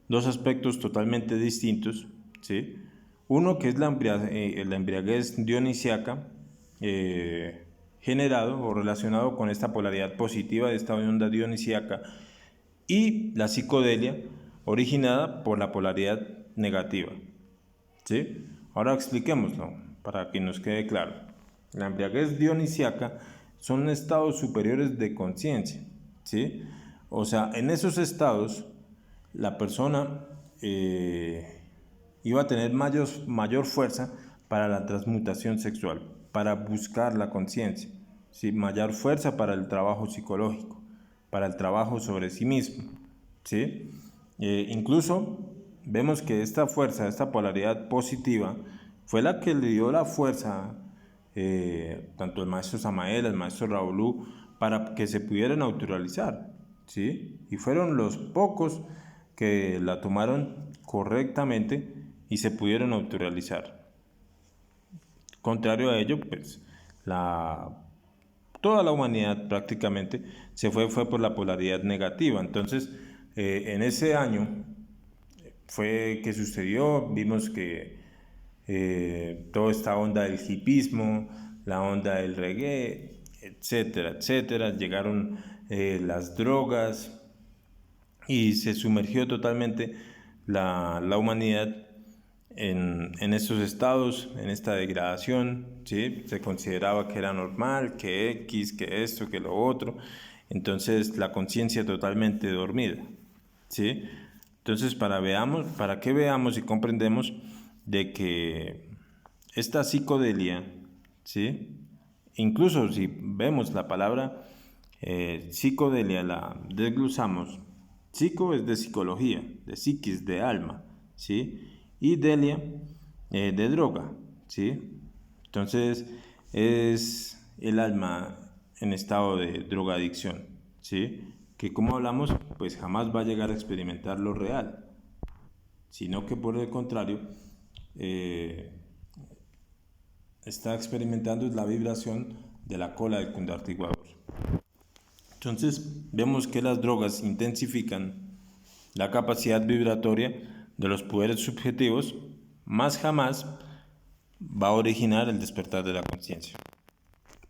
dos aspectos totalmente distintos, ¿sí? Uno que es la embriaguez dionisíaca, generado o relacionado con esta polaridad positiva de esta onda dionisíaca, y la psicodelia originada por la polaridad negativa, ¿sí? Ahora expliquémoslo para que nos quede claro. La embriaguez dionisíaca son estados superiores de conciencia, ¿sí? O sea, en esos estados la persona iba a tener mayor fuerza para la transmutación sexual, para buscar la conciencia, ¿sí? Mayor fuerza para el trabajo psicológico, para el trabajo sobre sí mismo, ¿sí? Incluso vemos que esta fuerza, esta polaridad positiva, fue la que le dio la fuerza tanto el maestro Samael, el maestro Raulú, para que se pudieran autorrealizar, ¿sí? Y fueron los pocos que la tomaron correctamente y se pudieron autorrealizar. Contrario a ello, pues toda la humanidad prácticamente fue por la polaridad negativa. Entonces, en ese año fue que sucedió, vimos que toda esta onda del hipismo, la onda del reggae, etcétera, etcétera, llegaron las drogas y se sumergió totalmente la humanidad en estos estados, en esta degradación, ¿sí? Se consideraba que era normal, que X, que esto, que lo otro. entonces la conciencia totalmente dormida, ¿sí? Entonces para que veamos y comprendemos de que esta psicodelia, ¿sí? Incluso si vemos la palabra psicodelia, la desglosamos. Psico es de psicología, de psiquis, de alma, ¿sí? Y delia de droga, ¿sí? Entonces es el alma en estado de drogadicción, ¿sí? Que como hablamos, pues jamás va a llegar a experimentar lo real, sino que por el contrario, eh, está experimentando la vibración de la cola del cundartiguador. Entonces vemos que las drogas intensifican la capacidad vibratoria de los poderes subjetivos, más jamás va a originar el despertar de la conciencia,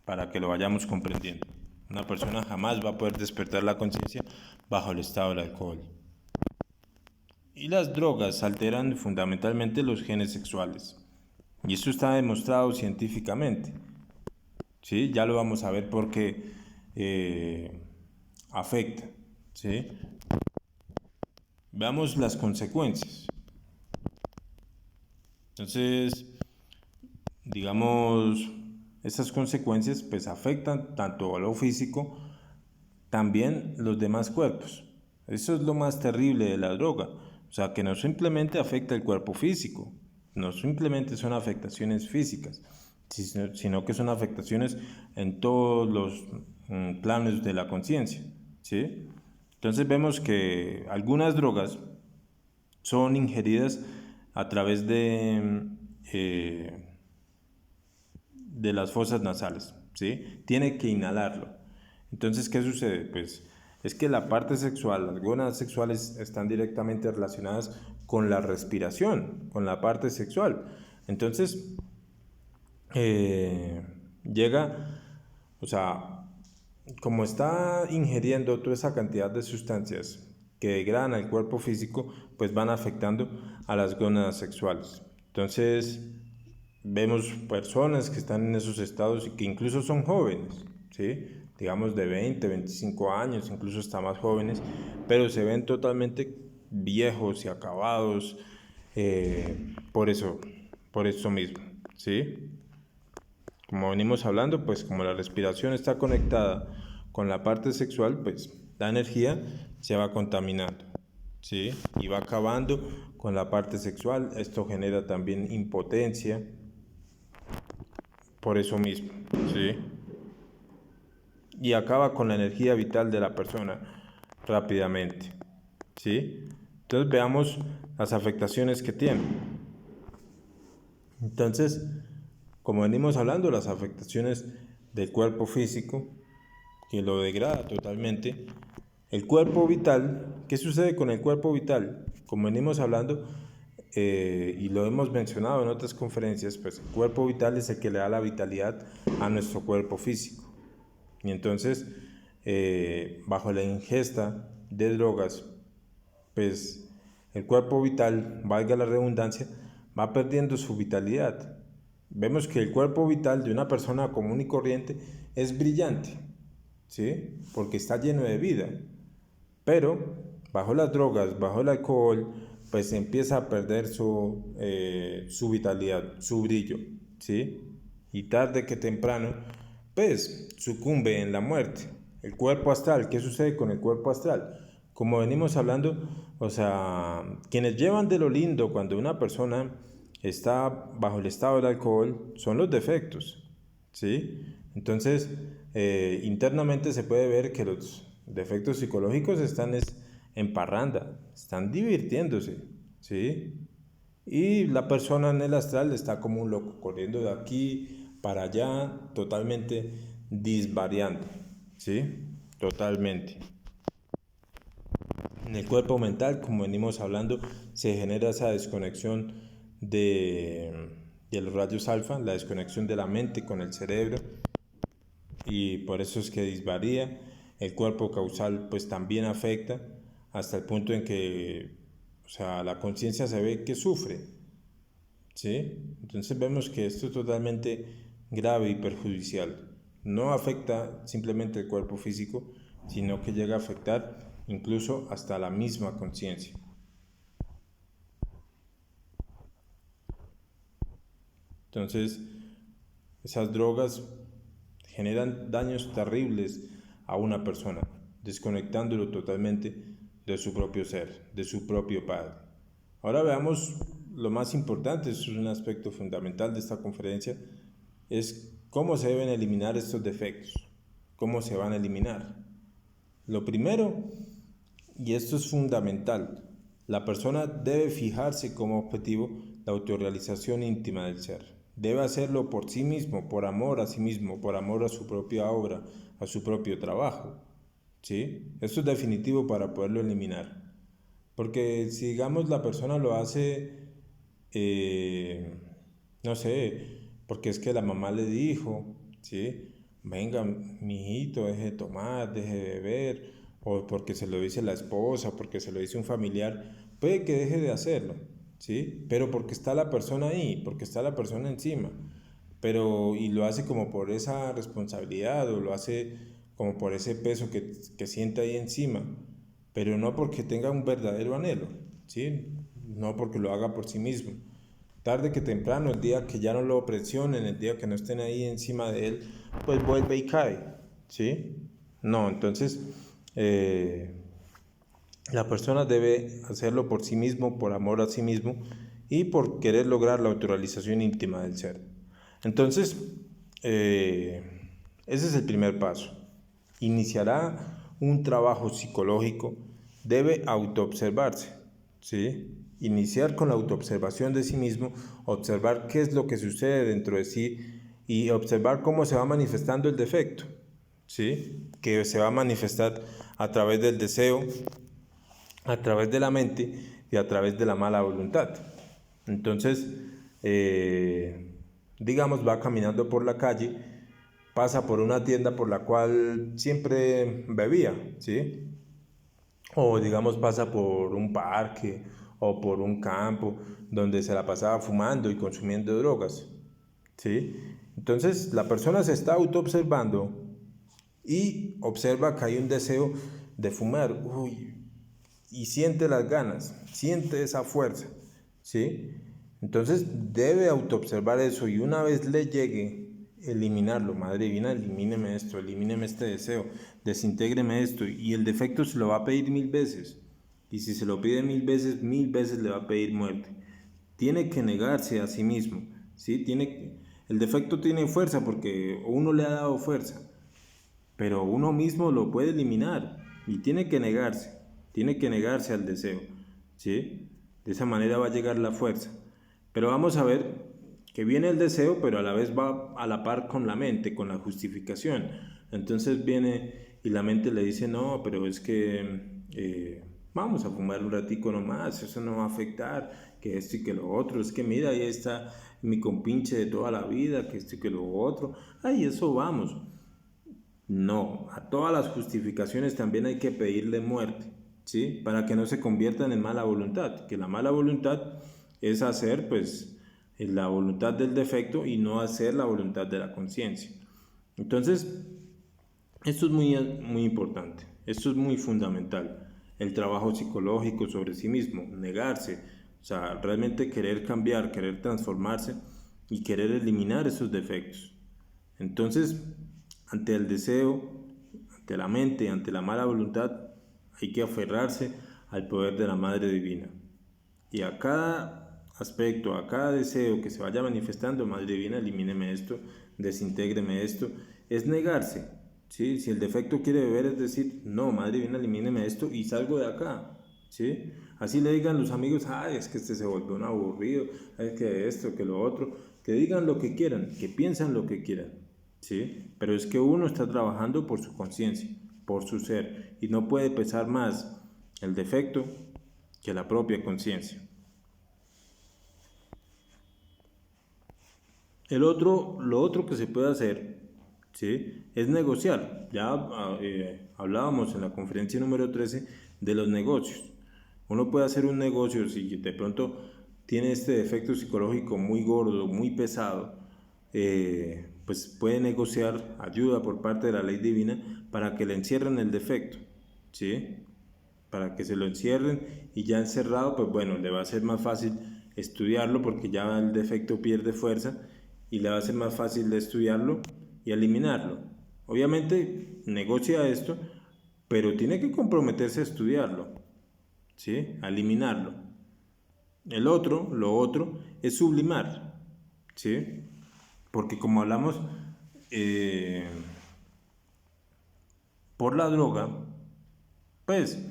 para que lo vayamos comprendiendo. Una persona jamás va a poder despertar la conciencia bajo el estado del alcohol. Y las drogas alteran fundamentalmente los genes sexuales. Y esto está demostrado científicamente. ¿Sí? Ya lo vamos a ver porque afecta. ¿Sí? Veamos las consecuencias. Entonces, digamos, estas consecuencias pues afectan tanto a lo físico, también los demás cuerpos. Eso es lo más terrible de la droga. O sea, que no simplemente afecta el cuerpo físico, no simplemente son afectaciones físicas, sino que son afectaciones en todos los planos de la conciencia, ¿sí? Entonces vemos que algunas drogas son ingeridas a través de las fosas nasales, ¿sí? Tiene que inhalarlo. Entonces, ¿qué sucede? Pues es que la parte sexual, las gonas sexuales están directamente relacionadas con la respiración, con la parte sexual. Entonces, llega, o sea, como está ingiriendo toda esa cantidad de sustancias que degradan al cuerpo físico, pues van afectando a las gónadas sexuales. Entonces, vemos personas que están en esos estados y que incluso son jóvenes, ¿sí? Digamos de 20, 25 años, incluso hasta más jóvenes, pero se ven totalmente viejos y acabados por eso mismo, ¿sí? Como venimos hablando, pues como la respiración está conectada con la parte sexual, pues la energía se va contaminando, ¿sí? Y va acabando con la parte sexual. Esto genera también impotencia, por eso mismo, ¿sí? Y acaba con la energía vital de la persona rápidamente, ¿sí? Entonces veamos las afectaciones que tiene. Entonces, como venimos hablando, las afectaciones del cuerpo físico, que lo degrada totalmente. El cuerpo vital, ¿qué sucede con el cuerpo vital? Como venimos hablando, y lo hemos mencionado en otras conferencias, pues el cuerpo vital es el que le da la vitalidad a nuestro cuerpo físico. Y entonces, bajo la ingesta de drogas, pues el cuerpo vital, valga la redundancia, va perdiendo su vitalidad. Vemos que el cuerpo vital de una persona común y corriente es brillante, ¿sí? Porque está lleno de vida. Pero bajo las drogas, bajo el alcohol, pues empieza a perder su vitalidad, su brillo, ¿sí? Y tarde que temprano, pues sucumbe en la muerte. El cuerpo astral, ¿qué sucede con el cuerpo astral? Como venimos hablando, o sea, quienes llevan de lo lindo cuando una persona está bajo el estado del alcohol son los defectos, ¿sí? Entonces, internamente se puede ver que los defectos psicológicos están en parranda, están divirtiéndose, ¿sí? Y la persona en el astral está como un loco, corriendo de aquí para allá, totalmente disvariando, ¿sí? Totalmente. En el cuerpo mental, como venimos hablando, se genera esa desconexión de los rayos alfa, la desconexión de la mente con el cerebro, y por eso es que disvaría. El cuerpo causal pues también afecta hasta el punto en que, o sea, la conciencia se ve que sufre, ¿sí? Entonces vemos que esto es totalmente grave y perjudicial. No afecta simplemente el cuerpo físico, sino que llega a afectar incluso hasta la misma conciencia. Entonces, esas drogas generan daños terribles a una persona, desconectándolo totalmente de su propio ser, de su propio Padre. Ahora veamos lo más importante, es un aspecto fundamental de esta conferencia, es cómo se deben eliminar estos defectos, cómo se van a eliminar. Lo primero, y esto es fundamental, la persona debe fijarse como objetivo la autorrealización íntima del ser. Debe hacerlo por sí mismo, por amor a sí mismo, por amor a su propia obra, a su propio trabajo. ¿Sí? Esto es definitivo para poderlo eliminar. Porque si digamos la persona lo hace, no sé, porque es que la mamá le dijo, ¿sí? Venga, mijito, deje de tomar, deje de beber, o porque se lo dice la esposa, porque se lo dice un familiar, puede que deje de hacerlo, ¿sí? Pero porque está la persona ahí, porque está la persona encima, pero y lo hace como por esa responsabilidad o lo hace como por ese peso que siente ahí encima, pero no porque tenga un verdadero anhelo, ¿sí? No porque lo haga por sí mismo. Tarde que temprano, el día que ya no lo presionen, el día que no estén ahí encima de él, pues vuelve y cae, ¿sí? No, entonces la persona debe hacerlo por sí mismo, por amor a sí mismo y por querer lograr la autorrealización íntima del ser. Entonces, ese es el primer paso. Iniciará un trabajo psicológico, debe autoobservarse, ¿sí? Iniciar con la autoobservación de sí mismo, observar qué es lo que sucede dentro de sí y observar cómo se va manifestando el defecto, ¿sí? Que se va a manifestar a través del deseo, a través de la mente y a través de la mala voluntad. Entonces, digamos, va caminando por la calle, pasa por una tienda por la cual siempre bebía, ¿sí? O digamos pasa por un parque o por un campo donde se la pasaba fumando y consumiendo drogas, ¿sí? Entonces la persona se está autoobservando y observa que hay un deseo de fumar, y siente las ganas, siente esa fuerza, ¿sí? Entonces debe autoobservar eso y una vez le llegue, eliminarlo. Madre divina, elimíneme esto, elimíneme este deseo, desintégreme esto. Y el defecto se lo va a pedir 1000 veces. Y si se lo pide 1000 veces le va a pedir muerte. Tiene que negarse a sí mismo, ¿sí? El defecto tiene fuerza porque uno le ha dado fuerza, pero uno mismo lo puede eliminar y tiene que negarse al deseo, ¿sí? De esa manera va a llegar la fuerza. Pero vamos a ver que viene el deseo, pero a la vez va a la par con la mente, con la justificación. Entonces viene y la mente le dice, no, pero es que vamos a fumar un ratico nomás, eso no va a afectar, que esto y que lo otro, es que mira, ahí está mi compinche de toda la vida, que esto y que lo otro, ay, eso vamos. No, a todas las justificaciones también hay que pedirle muerte, ¿sí? Para que no se conviertan en mala voluntad, que la mala voluntad es hacer, pues, la voluntad del defecto y no hacer la voluntad de la conciencia. Entonces, esto es muy importante, esto es muy fundamental, el trabajo psicológico sobre sí mismo, negarse, o sea, realmente querer cambiar, querer transformarse y querer eliminar esos defectos. Entonces, ante el deseo, ante la mente, ante la mala voluntad, hay que aferrarse al poder de la Madre Divina. Y a cada aspecto, a cada deseo que se vaya manifestando, Madre Divina, elimíneme esto, desintégreme esto, es negarse. ¿Sí? Si el defecto quiere beber, es decir, no, Madre Divina, elimíneme esto y salgo de acá. ¿Sí? Así le digan los amigos, ay, es que este se volvió un aburrido, es que esto, que lo otro, que digan lo que quieran, que piensan lo que quieran, ¿sí? Pero es que uno está trabajando por su conciencia, por su ser, y no puede pesar más el defecto que la propia conciencia. Lo otro que se puede hacer, ¿sí? Es negociar. Ya hablábamos en la conferencia número 13 de los negocios. Uno puede hacer un negocio si de pronto tiene este defecto psicológico muy gordo, muy pesado, pues puede negociar ayuda por parte de la ley divina para que le encierren el defecto, ¿sí? Para que se lo encierren y ya encerrado, pues bueno, le va a ser más fácil estudiarlo porque ya el defecto pierde fuerza y le va a ser más fácil de estudiarlo y eliminarlo. Obviamente negocia esto, pero tiene que comprometerse a estudiarlo, ¿sí? A eliminarlo. Lo otro es sublimar, ¿sí? Porque como hablamos, eh, por la droga, pues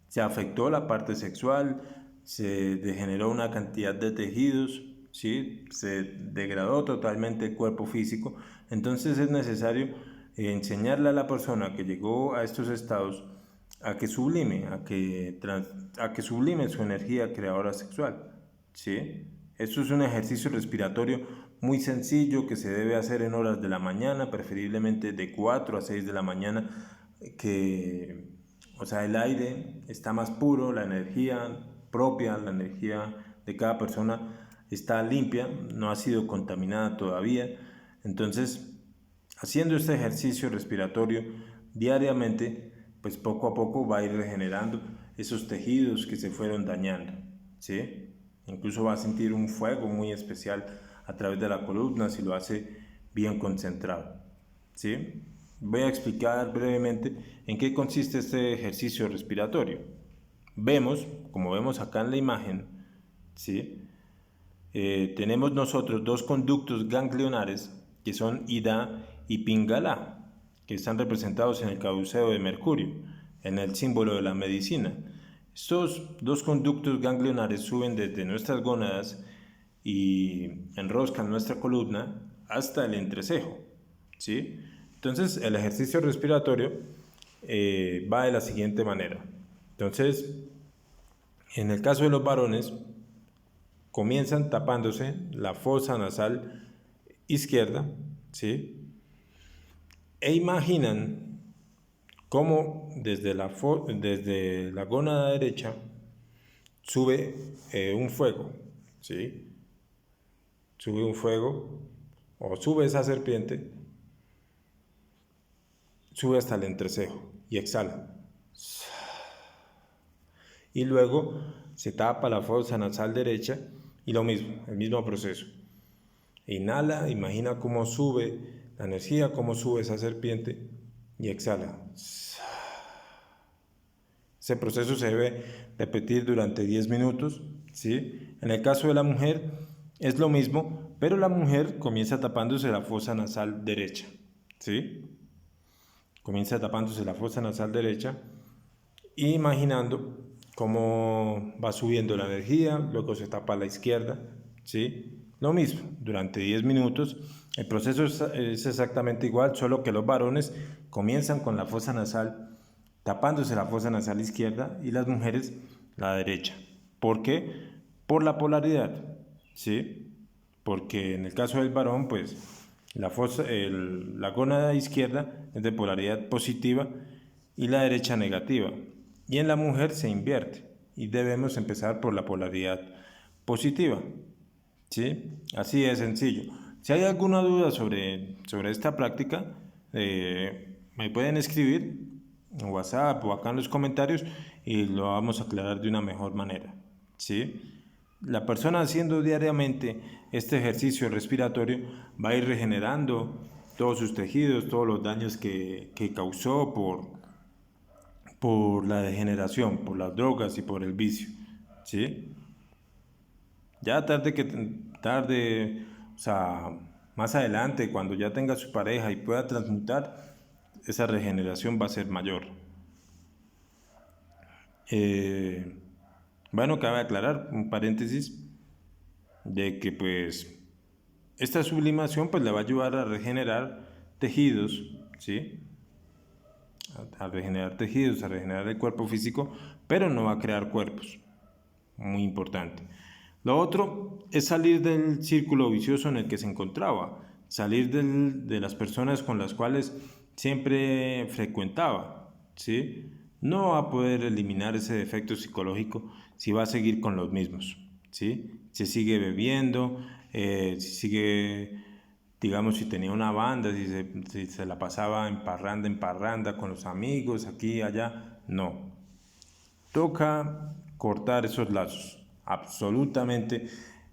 se afectó la parte sexual, se degeneró una cantidad de tejidos, ¿sí? Se degradó totalmente el cuerpo físico. Entonces es necesario enseñarle a la persona que llegó a estos estados a que sublime, a que sublime su energía creadora sexual, ¿sí? Esto es un ejercicio respiratorio muy sencillo que se debe hacer en horas de la mañana, preferiblemente de 4 a 6 de la mañana, que, o sea, el aire está más puro, la energía propia, la energía de cada persona está limpia, no ha sido contaminada todavía. Entonces, haciendo este ejercicio respiratorio diariamente, pues poco a poco va a ir regenerando esos tejidos que se fueron dañando, ¿sí? Incluso va a sentir un fuego muy especial a través de la columna si lo hace bien concentrado, ¿sí? Voy a explicar brevemente en qué consiste este ejercicio respiratorio. Vemos, como vemos acá en la imagen, ¿sí? Tenemos nosotros dos conductos ganglionares que son Ida y Pingala, que están representados en el caduceo de Mercurio, en el símbolo de la medicina. Estos dos conductos ganglionares suben desde nuestras gónadas y enroscan nuestra columna hasta el entrecejo, ¿sí? Entonces el ejercicio respiratorio va de la siguiente manera. Entonces, en el caso de los varones, comienzan tapándose la fosa nasal izquierda, ¿sí? E imaginan cómo desde la gónada derecha sube un fuego, ¿sí? Sube un fuego o sube esa serpiente, sube hasta el entrecejo y exhala. Y luego se tapa la fosa nasal derecha y lo mismo, el mismo proceso. Inhala, imagina cómo sube la energía, cómo sube esa serpiente y exhala. Ese proceso se debe repetir durante 10 minutos, ¿sí? En el caso de la mujer es lo mismo, pero la mujer comienza tapándose la fosa nasal derecha, ¿sí? Comienza tapándose la fosa nasal derecha e imaginando cómo va subiendo la energía, luego se tapa la izquierda, ¿sí? Lo mismo, durante 10 minutos. El proceso es exactamente igual, solo que los varones comienzan con la fosa nasal, tapándose la fosa nasal izquierda y las mujeres la derecha. ¿Por qué? Por la polaridad, ¿sí? Porque en el caso del varón, pues la gónada izquierda es de polaridad positiva y la derecha negativa. Y en la mujer se invierte y debemos empezar por la polaridad positiva, ¿sí? Así de sencillo. Si hay alguna duda sobre esta práctica, me pueden escribir en WhatsApp o acá en los comentarios y lo vamos a aclarar de una mejor manera, ¿sí? La persona haciendo diariamente este ejercicio respiratorio va a ir regenerando todos sus tejidos, todos los daños que causó por la degeneración, por las drogas y por el vicio, ¿sí? Ya tarde, o sea, más adelante, cuando ya tenga su pareja y pueda transmutar, esa regeneración va a ser mayor. Eh, bueno, cabe aclarar, un paréntesis, de que pues esta sublimación pues le va a ayudar a regenerar tejidos, ¿sí? A regenerar tejidos, a regenerar el cuerpo físico, pero no va a crear cuerpos. Muy importante. Lo otro es salir del círculo vicioso en el que se encontraba, salir de las personas con las cuales siempre frecuentaba, ¿sí? No va a poder eliminar ese defecto psicológico si va a seguir con los mismos, ¿sí? Si sigue bebiendo, si sigue digamos, si tenía una banda, si se la pasaba en parranda con los amigos, aquí y allá. No. Toca cortar esos lazos, absolutamente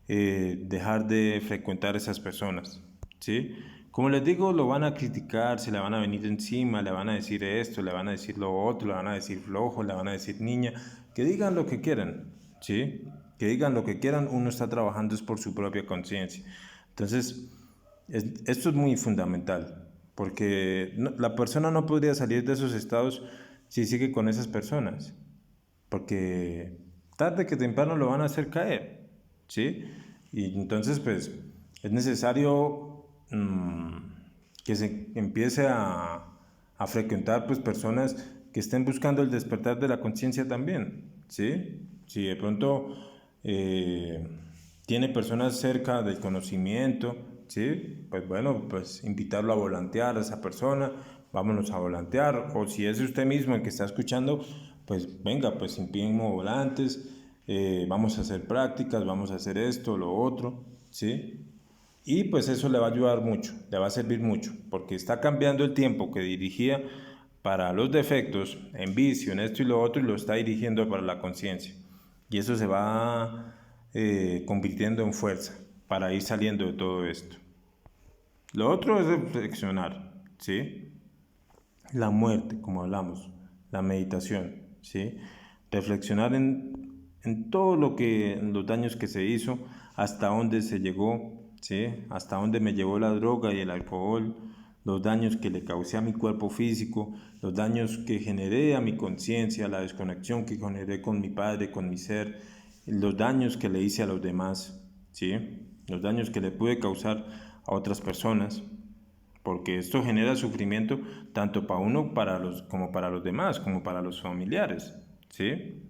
dejar de frecuentar esas personas, ¿sí? Como les digo, lo van a criticar, se le van a venir encima, le van a decir esto, le van a decir lo otro, le van a decir flojo, le van a decir niña, que digan lo que quieran, ¿sí? Que digan lo que quieran, uno está trabajando es por su propia conciencia. Entonces, esto es muy fundamental, porque la persona no podría salir de esos estados si sigue con esas personas, porque tarde que temprano lo van a hacer caer, ¿sí? Y entonces, pues, es necesario que se empiece a frecuentar, pues, personas que estén buscando el despertar de la conciencia también, ¿sí? Si de pronto eh, tiene personas cerca del conocimiento, ¿sí? Pues bueno, pues invitarlo a volantear a esa persona, vámonos a volantear, o si es usted mismo el que está escuchando, pues venga, pues imprimimos volantes, vamos a hacer prácticas, vamos a hacer esto, lo otro, ¿sí? Y pues eso le va a ayudar mucho, le va a servir mucho, porque está cambiando el tiempo que dirigía para los defectos, en vicio, en esto y lo otro, y lo está dirigiendo para la conciencia. Y eso se va convirtiendo en fuerza para ir saliendo de todo esto. Lo otro es reflexionar, ¿sí? La muerte, como hablamos, la meditación, ¿sí? Reflexionar en todo lo que, en los daños que se hizo, hasta dónde se llegó, ¿sí? Hasta dónde me llevó la droga y el alcohol, los daños que le causé a mi cuerpo físico, los daños que generé a mi conciencia, la desconexión que generé con mi padre, con mi ser, los daños que le hice a los demás, ¿sí? Los daños que le pude causar a otras personas, porque esto genera sufrimiento tanto para uno como para los demás, como para los familiares, ¿sí?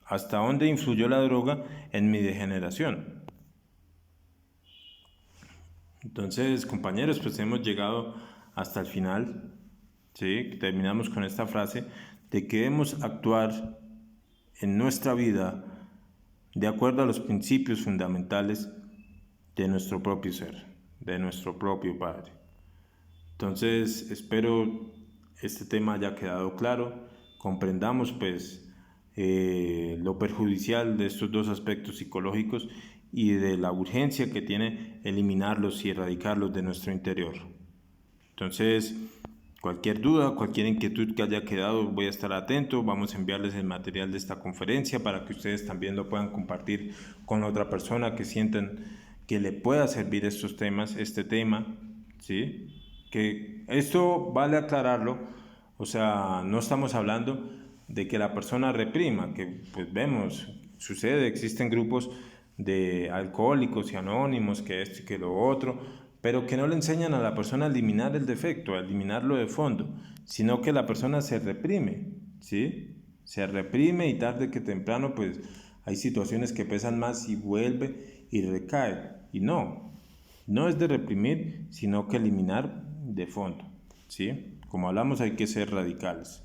¿Hasta dónde influyó la droga en mi degeneración? Entonces, compañeros, pues hemos llegado hasta el final, ¿sí? Terminamos con esta frase de que debemos actuar en nuestra vida de acuerdo a los principios fundamentales de nuestro propio ser, de nuestro propio Padre. Entonces, espero este tema haya quedado claro, comprendamos pues lo perjudicial de estos dos aspectos psicológicos y de la urgencia que tiene eliminarlos y erradicarlos de nuestro interior. Entonces, cualquier duda, cualquier inquietud que haya quedado, voy a estar atento. Vamos a enviarles el material de esta conferencia para que ustedes también lo puedan compartir con otra persona que sientan que le pueda servir estos temas, este tema, ¿sí? Que esto vale aclararlo, o sea, no estamos hablando de que la persona reprima, que pues vemos, sucede, existen grupos de alcohólicos y anónimos, que esto y que lo otro, pero que no le enseñan a la persona a eliminar el defecto, a eliminarlo de fondo, sino que la persona se reprime, ¿sí? Se reprime y tarde que temprano pues hay situaciones que pesan más y vuelve y recae. Y no es de reprimir, sino que eliminar de fondo, ¿sí? Como hablamos, hay que ser radicales.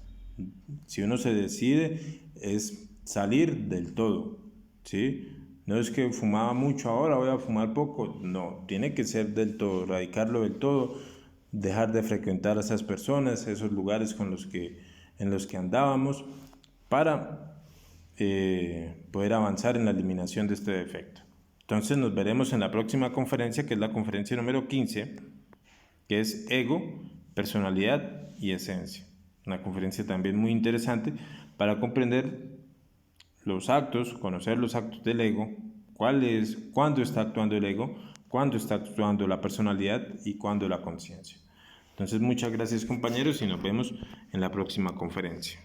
Si uno se decide, es salir del todo, ¿sí? No es que fumaba mucho, ahora voy a fumar poco. No, tiene que ser del todo, radicarlo del todo, dejar de frecuentar a esas personas, esos lugares en los que andábamos, para poder avanzar en la eliminación de este defecto. Entonces nos veremos en la próxima conferencia, que es la conferencia número 15, que es Ego, Personalidad y Esencia. Una conferencia también muy interesante para comprender los actos, conocer los actos del ego, cuándo está actuando el ego, cuándo está actuando la personalidad y cuándo la conciencia. Entonces, muchas gracias, compañeros, y nos vemos en la próxima conferencia.